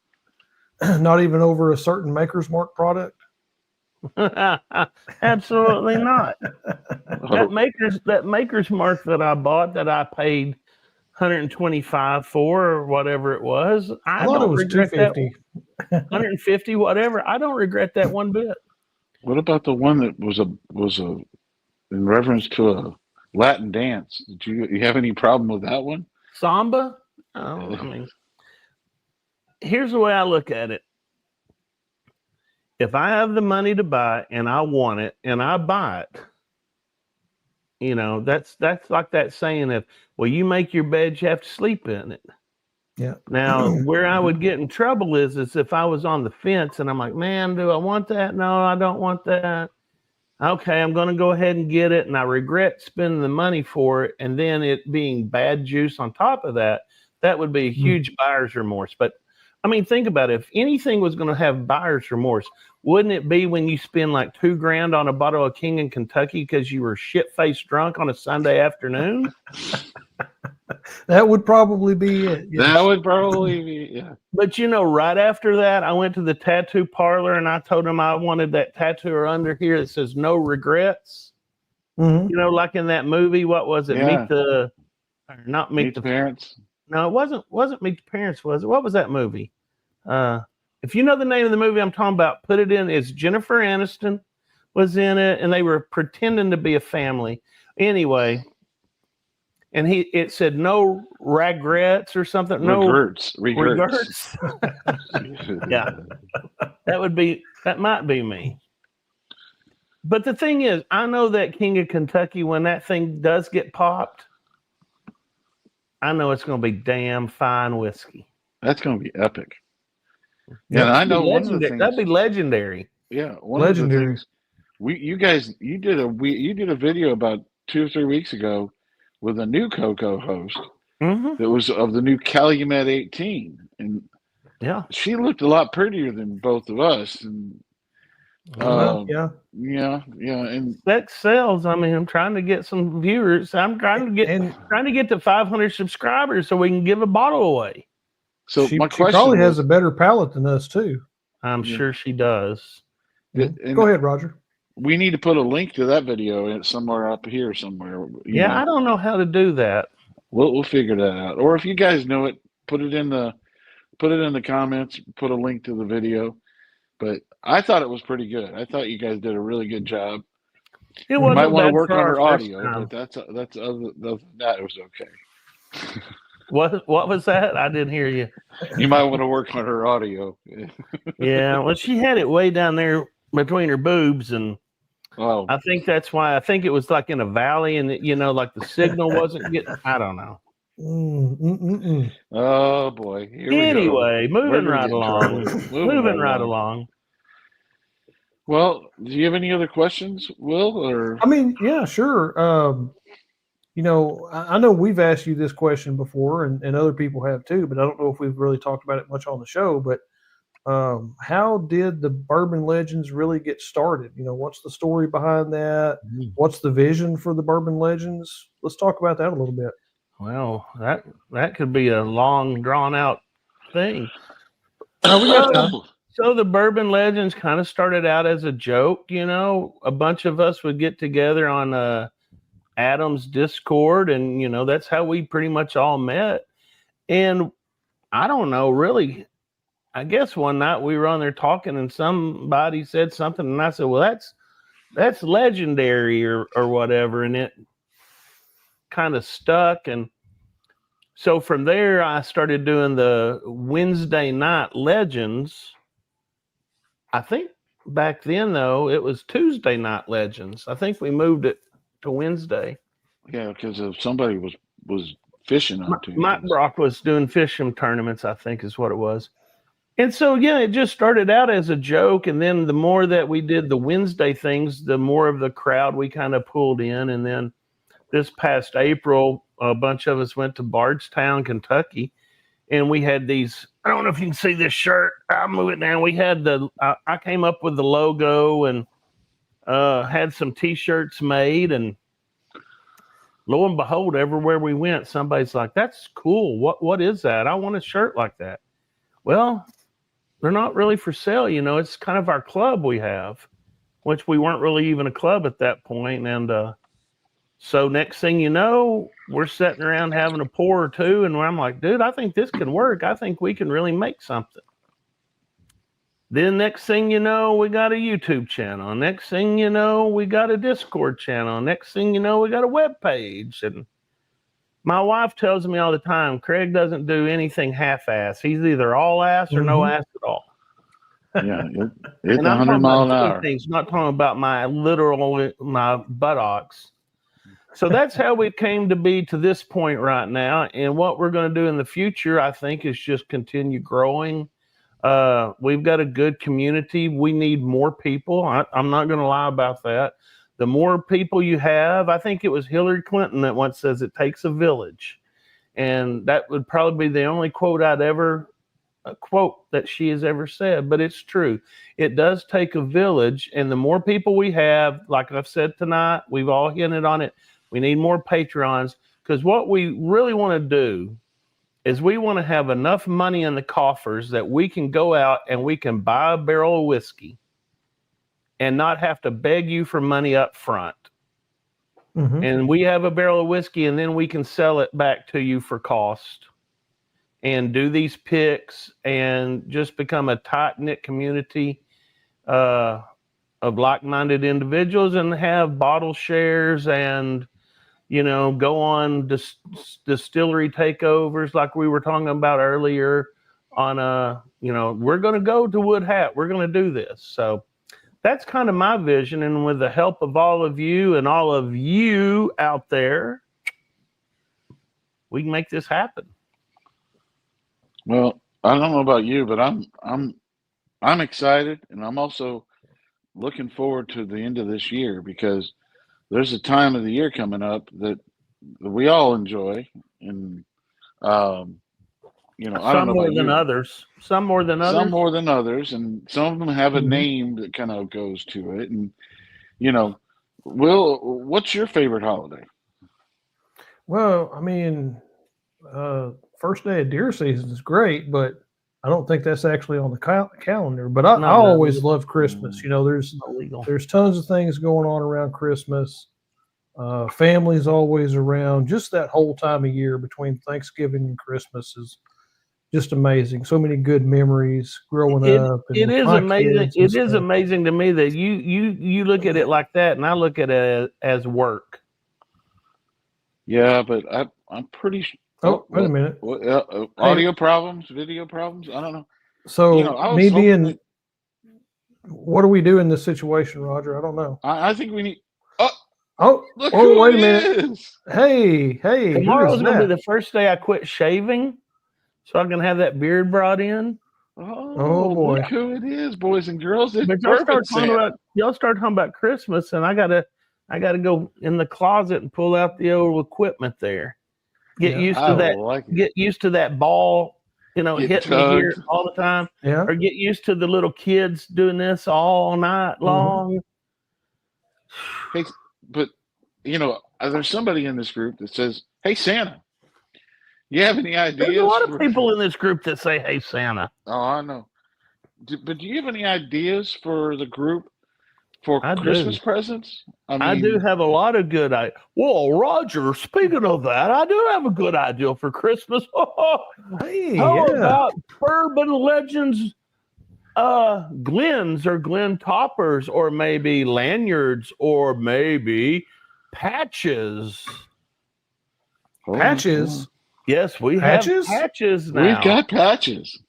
Not even over a certain Maker's Mark product. Absolutely not. That Maker's Mark that I bought that I paid $125 for or whatever it was. I thought don't it was regret $250. that. $150, whatever. I don't regret that one bit. What about the one that was in reference to a Latin dance? Did you have any problem with that one? Samba? Oh, I mean, here's the way I look at it. If I have the money to buy it and I want it and I buy it, that's like that saying of, well, you make your bed, you have to sleep in it. Yeah. Now, where I would get in trouble is if I was on the fence and I'm like, man, do I want that? No, I don't want that. Okay, I'm going to go ahead and get it. And I regret spending the money for it. And then it being bad juice on top of that, that would be a huge buyer's remorse. But I mean, think about it. If anything was going to have buyer's remorse, wouldn't it be when you spend like $2,000 on a bottle of King in Kentucky because you were shit-faced drunk on a Sunday afternoon? That would probably be it. Yes. That would probably be, yeah. But right after that, I went to the tattoo parlor and I told him I wanted that tattoo under here that says no regrets. Mm-hmm. Like in that movie, what was it? Yeah. Meet the Parents. No, it wasn't Meet the Parents, was it? What was that movie? If you know the name of the movie I'm talking about, put it in. It's Jennifer Aniston was in it, and they were pretending to be a family. Anyway, and it said no regrets or something. Regrets. Yeah, that might be me. But the thing is, I know that King of Kentucky, when that thing does get popped, I know it's going to be damn fine whiskey. That's going to be epic. Yeah, and I know one of the things. That'd be legendary. Yeah, legendary. Of the things you did a video about 2 or 3 weeks ago with a new co-host that was of the new Calumet 18, and she looked a lot prettier than both of us. And yeah, and that sells. I mean, I'm trying to get some viewers. I'm trying to get to 500 subscribers so we can give a bottle away. So she my question probably has a better palate than us too. I'm sure she does. Go ahead, Roger. We need to put a link to that video somewhere up here somewhere. I don't know how to do that. We'll figure that out. Or if you guys know it, put it in the comments. Put a link to the video. But I thought it was pretty good. I thought you guys did a really good job. You might want to work on her audio, but that's other than that, it was okay. What was that? I didn't hear you. You might want to work on her audio. Yeah, well, she had it way down there between her boobs, and Oh, I think that's why. I think it was like in a valley, and like the signal wasn't getting. I don't know. oh boy, here we go. Anyway, We're moving gonna right get in trouble. along. Moving Moving right right along. along. Well, do you have any other questions, Will? Or I mean, yeah, sure. I know we've asked you this question before, and other people have too, but I don't know if we've really talked about it much on the show. But how did the Bourbon Legends really get started? What's the story behind that? What's the vision for the Bourbon Legends? Let's talk about that a little bit. Well, that could be a long, drawn out thing. We got time. So the Bourbon Legends kind of started out as a joke. A bunch of us would get together on Adam's Discord, and that's how we pretty much all met. And I don't know, really. I guess one night we were on there talking, and somebody said something, and I said, "Well, that's legendary or whatever," and it kind of stuck. And so from there, I started doing the Wednesday night Legends. I think back then, though, it was Tuesday night Legends. I think we moved it to Wednesday. yeah, because if somebody was fishing on Tuesdays. Mike Brock was doing fishing tournaments, I think is what it was. And so, yeah, it just started out as a joke. And then the more that we did the Wednesday things, the more of the crowd we kind of pulled in. And then this past April, a bunch of us went to Bardstown, Kentucky. And we had these, I don't know if you can see this shirt. I'll move it down. We had I came up with the logo and had some T-shirts made. And lo and behold, everywhere we went, somebody's like, "That's cool. What is that? I want a shirt like that." Well, they're not really for sale. It's kind of our club we have, which we weren't really even a club at that point. And so next thing you know, we're sitting around having a pour or two, and I'm like, "Dude, I think this can work. I think we can really make something." Then next thing you know, we got a YouTube channel. Next thing you know, we got a Discord channel. Next thing you know, we got a web page. And my wife tells me all the time, Craig doesn't do anything half-ass. He's either all ass or no ass at all. Yeah, it's And I'm 100 talking mile about an doing hour. things, not talking about my buttocks. So that's how we came to be to this point right now. And what we're going to do in the future, I think, is just continue growing. We've got a good community. We need more people. I'm not going to lie about that. The more people you have, I think it was Hillary Clinton that once says it takes a village. And that would probably be the only quote that she has ever said, but it's true. It does take a village. And the more people we have, like I've said tonight, we've all hinted on it. We need more Patreons, because what we really want to do is we want to have enough money in the coffers that we can go out and we can buy a barrel of whiskey and not have to beg you for money up front. And we have a barrel of whiskey, and then we can sell it back to you for cost and do these picks and just become a tight-knit community of like-minded individuals and have bottle shares and, go on distillery takeovers like we were talking about earlier on, we're going to go to Wood Hat. We're going to do this. So that's kind of my vision. And with the help of all of you and all of you out there, we can make this happen. Well, I don't know about you, but I'm excited, and I'm also looking forward to the end of this year, because there's a time of the year coming up that we all enjoy, and I don't Some know more about than you. others. Some more than others. Some more than others, and some of them have a name that kind of goes to it. And Will, what's your favorite holiday? Well, I mean, first day of deer season is great, but I don't think that's actually on the calendar. But I always love Christmas. There's tons of things going on around Christmas. Family's always around. Just that whole time of year between Thanksgiving and Christmas is just amazing. So many good memories growing up. It is amazing. It is amazing to me that you look at it like that, and I look at it as work. Yeah, but I'm pretty. Wait a minute. Audio problems, video problems. I don't know. So me What do we do in this situation, Roger? I don't know. I think we need. Oh, Look oh, who wait a it minute. is. Hey, who Tomorrow's is going to be that? the first day I quit shaving, so I can have that beard brought in. Oh, boy. look who it is, boys and girls. It's But Bourbon Santa. y'all start talking about Christmas, and I gotta go in the closet and pull out the old equipment there. Get Yeah. used I to that. like it. Get used to that ball, Get hitting me here tugged. all the time. Yeah. Or get used to the little kids doing this all night long. Hey, but there's somebody in this group that says, "Hey, Santa, you have any ideas?" There's a lot of people in this group that say, "Hey, Santa." Oh, I know. But do you have any ideas for the group for I do. Christmas presents? I do have a lot of good ideas. Well, Roger, speaking of that, I do have a good idea for Christmas. Hey, How yeah. about Bourbon Legends Glens or Glen toppers, or maybe lanyards, or maybe patches? Patches? Yes, we Patches? have patches now. We've got patches.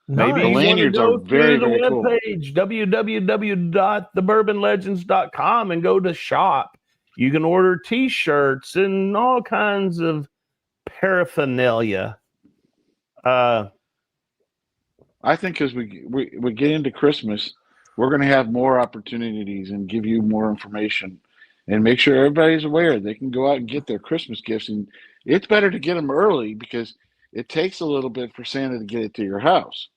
Maybe Nice. The you want to lanyards go are very, through the very cool. webpage, www.thebourbonlegends.com, and go to shop. You can order T-shirts and all kinds of paraphernalia. I think as we get into Christmas, we're going to have more opportunities and give you more information and make sure everybody's aware they can go out and get their Christmas gifts. And it's better to get them early because it takes a little bit for Santa to get it to your house.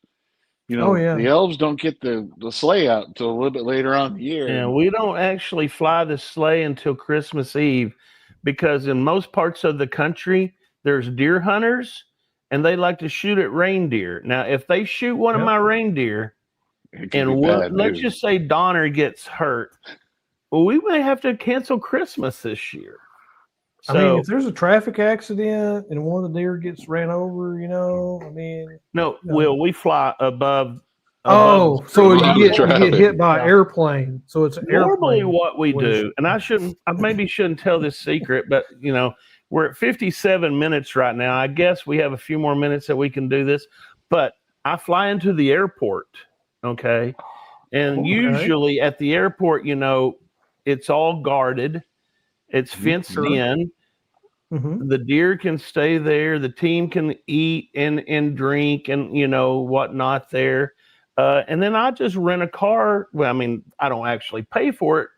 Oh, yeah. The elves don't get the sleigh out until a little bit later on in the year. And we don't actually fly the sleigh until Christmas Eve, because in most parts of the country, there's deer hunters, and they like to shoot at reindeer. Now, if they shoot one of my reindeer, It can and be bad let's news. just say Donner gets hurt, well, we may have to cancel Christmas this year. So, I mean, if there's a traffic accident and one of the deer gets ran over, I mean. no, Will, we fly above. Oh, so Above you the get traffic. hit by an airplane. So it's an Normally airplane. what we do, and I maybe shouldn't tell this secret, but we're at 57 minutes right now. I guess we have a few more minutes that we can do this, but I fly into the airport. Okay. And usually at the airport, it's all guarded. It's fenced in. Mm-hmm. The deer can stay there. The team can eat and drink and, whatnot there. And then I just rent a car. Well, I mean, I don't actually pay for it.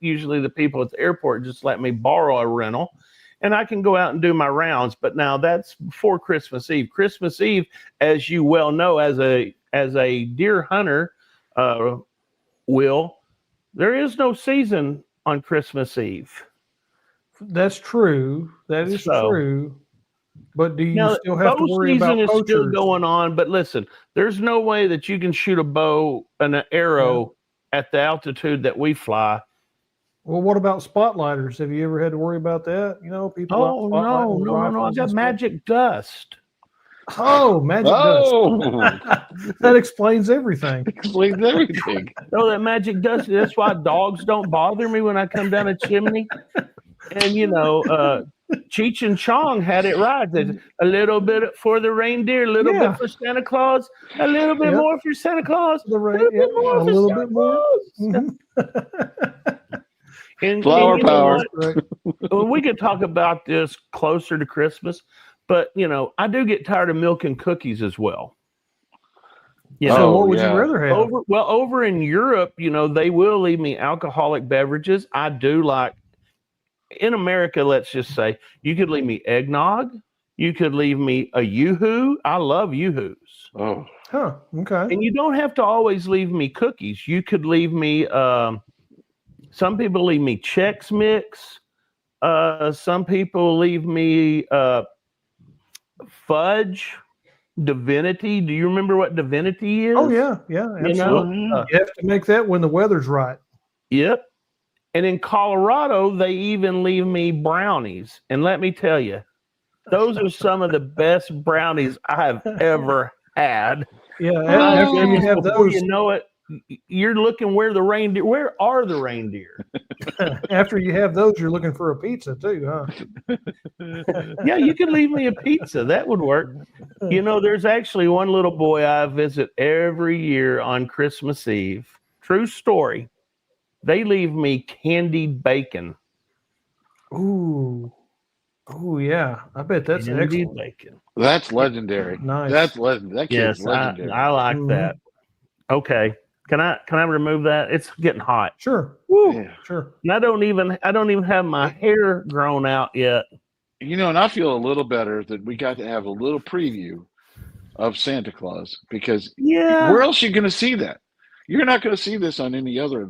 Usually the people at the airport just let me borrow a rental, and I can go out and do my rounds. But now that's before Christmas Eve. Christmas Eve, as you well know, as a deer hunter, Will, there is no season on Christmas Eve. That's true. That is true. But do you still have to worry about season is poachers? still going on, but listen, there's no way that you can shoot a bow and an arrow at the altitude that we fly. Well, what about spotlighters? Have you ever had to worry about that? People. Oh, no! I got magic dust. Oh, magic dust. That explains everything. Explains everything. No, that magic dust. That's why dogs don't bother me when I come down a chimney. And Cheech and Chong had it right. There's a little bit for the reindeer, a little bit for Santa Claus, a little bit more for Santa Claus, a little bit more. And flower power. We could talk about this closer to Christmas, but I do get tired of milk and cookies as well. So what would you rather have? Over in Europe, they will leave me alcoholic beverages. I do like. In America, let's just say you could leave me eggnog. You could leave me a Yoo-hoo. I love Yoo-hoos. Oh, okay. And you don't have to always leave me cookies. You could leave me. Some people leave me Chex Mix. Some people leave me fudge. Divinity. Do you remember what Divinity is? Oh yeah, absolutely. You have to make that when the weather's right. Yep. And in Colorado, they even leave me brownies. And let me tell you, those are some of the best brownies I have ever had. Yeah, after you have before those, you know it, you're looking where are the reindeer? After you have those, you're looking for a pizza too, huh? Yeah, you could leave me a pizza. That would work. You know, there's actually one little boy I visit every year on Christmas Eve. True story. They leave me candied bacon. Ooh, yeah. I bet that's Candied excellent. bacon. That's legendary. Nice. That's legendary. That kid's Yes, legendary. I like Mhm. that. Okay. Can I remove that? It's getting hot. Sure, Woo. Yeah. sure. And I don't even have my hair grown out yet. You know, and I feel a little better that we got to have a little preview of Santa Claus because Yeah. where else are you going to see that? You're not going to see this on any other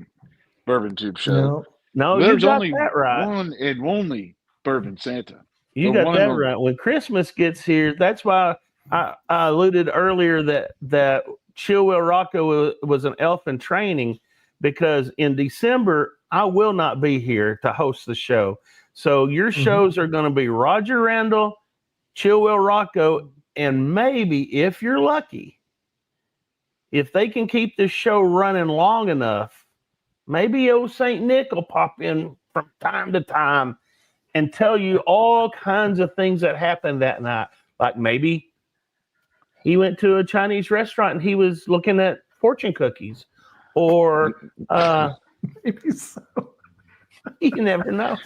Bourbon Tube show. No. No, you There's got only that right. one and only Bourbon Santa. You The got one that and only. right. When Christmas gets here, that's why I alluded earlier that Chillwell Rocco was an elf in training, because in December I will not be here to host the show. So your shows are going to be Roger Randall, Chillwell Rocco, and maybe, if you're lucky, if they can keep this show running long enough, maybe old St. Nick will pop in from time to time and tell you all kinds of things that happened that night. Like maybe he went to a Chinese restaurant and he was looking at fortune cookies, or Maybe so. you never know.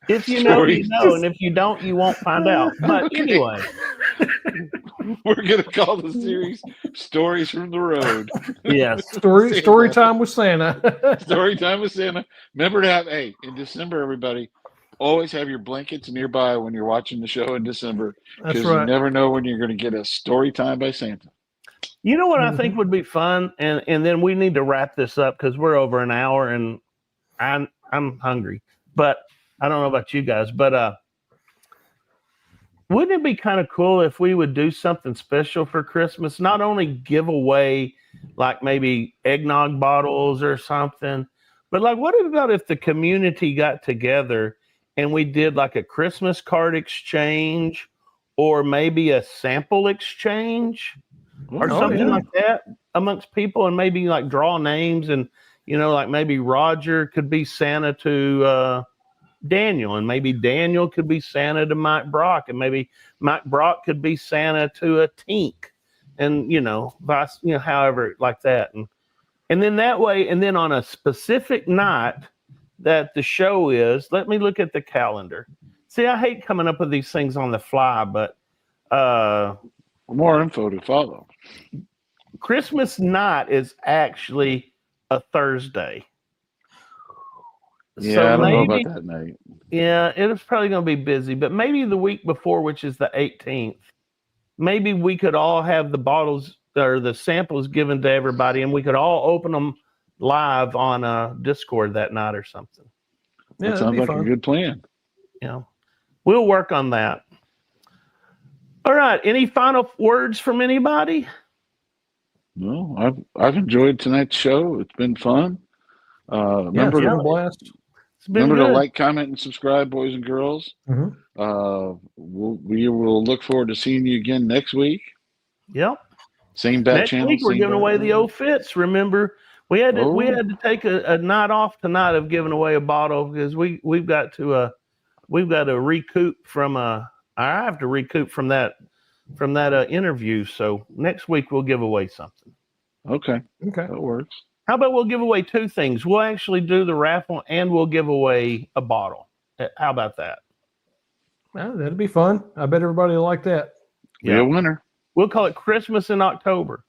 If you know, you know, and if you don't, you won't find out. But Okay. anyway, We're going to call the series Stories from the Road. yes, Story time with Santa. Story time with Santa. Remember to have, in December, everybody, always have your blankets nearby when you're watching the show in December, That's because you right. never know when you're going to get a story time by Santa. you know what I think would be fun, and then we need to wrap this up because we're over an hour and I'm hungry. But I don't know about you guys, but wouldn't it be kind of cool if we would do something special for Christmas? Not only give away like maybe eggnog bottles or something, but like what about if the community got together and we did like a Christmas card exchange, or maybe a sample exchange or Oh, something yeah. like that amongst people, and maybe like draw names, and like maybe Roger could be Santa to Daniel, and maybe Daniel could be Santa to Mike Brock, and maybe Mike Brock could be Santa to a Tink, and vice, however, like that, and then that way, and then on a specific night that the show is, let me look at the calendar. See, I hate coming up with these things on the fly, but More info to follow. Christmas night is actually a Thursday. Yeah, So I don't know maybe, about that night. yeah, it is probably going to be busy, but maybe the week before, which is the 18th, maybe we could all have the bottles or the samples given to everybody, and we could all open them live on Discord that night or something. Yeah, That that'd sounds be like fun. a good plan. We'll work on that. All right. Any final words from anybody? No, I've enjoyed tonight's show. It's been fun. Yeah, Remember it's been a to blast. It's been remember to good. like, comment, and subscribe, boys and girls. Mhm. We will look forward to seeing you again next week. Yep. Same bat Next channel. week we're same giving bat away the channel. old fits. Remember, we had Oh. to take a night off tonight of giving away a bottle, because we've got to recoup from I have to recoup from that interview. So next week we'll give away something. Okay, Okay. that works. How about we'll give away two things? We'll actually do the raffle and we'll give away a bottle. How about that? Well, that'd be fun. I bet everybody will like that. Be a winner. We'll call it Christmas in October.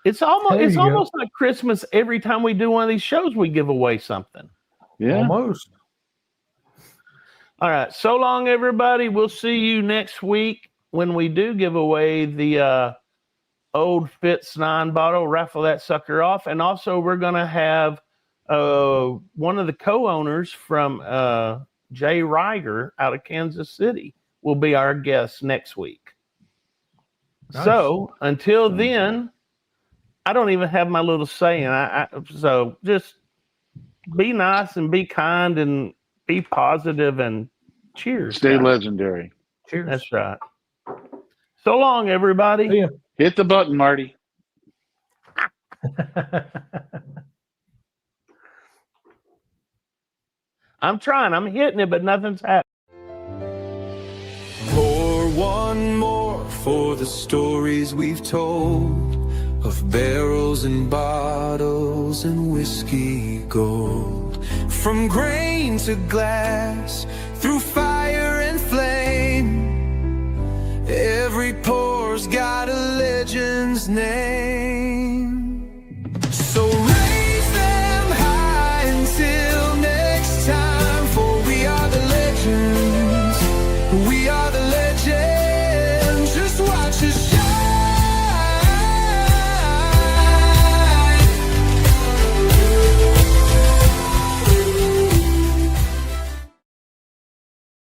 It's almost There you go. like Christmas every time we do one of these shows. We give away something. Yeah. Almost. All right. So long, everybody. We'll see you next week when we do give away the old Fitz 9 bottle, raffle that sucker off. And also we're going to have one of the co-owners from Jay Reiger out of Kansas City will be our guest next week. Nice. So until then, I don't even have my little saying. So just be nice and be kind and be positive and cheers. Stay guys. legendary. Cheers. That's right. So long, everybody. See ya. Hit the button, Marty. I'm trying. I'm hitting it, but nothing's happening. Pour one more for the stories we've told of barrels and bottles and whiskey gold. From grain to glass, through fire and flame, every pour's got a legend's name.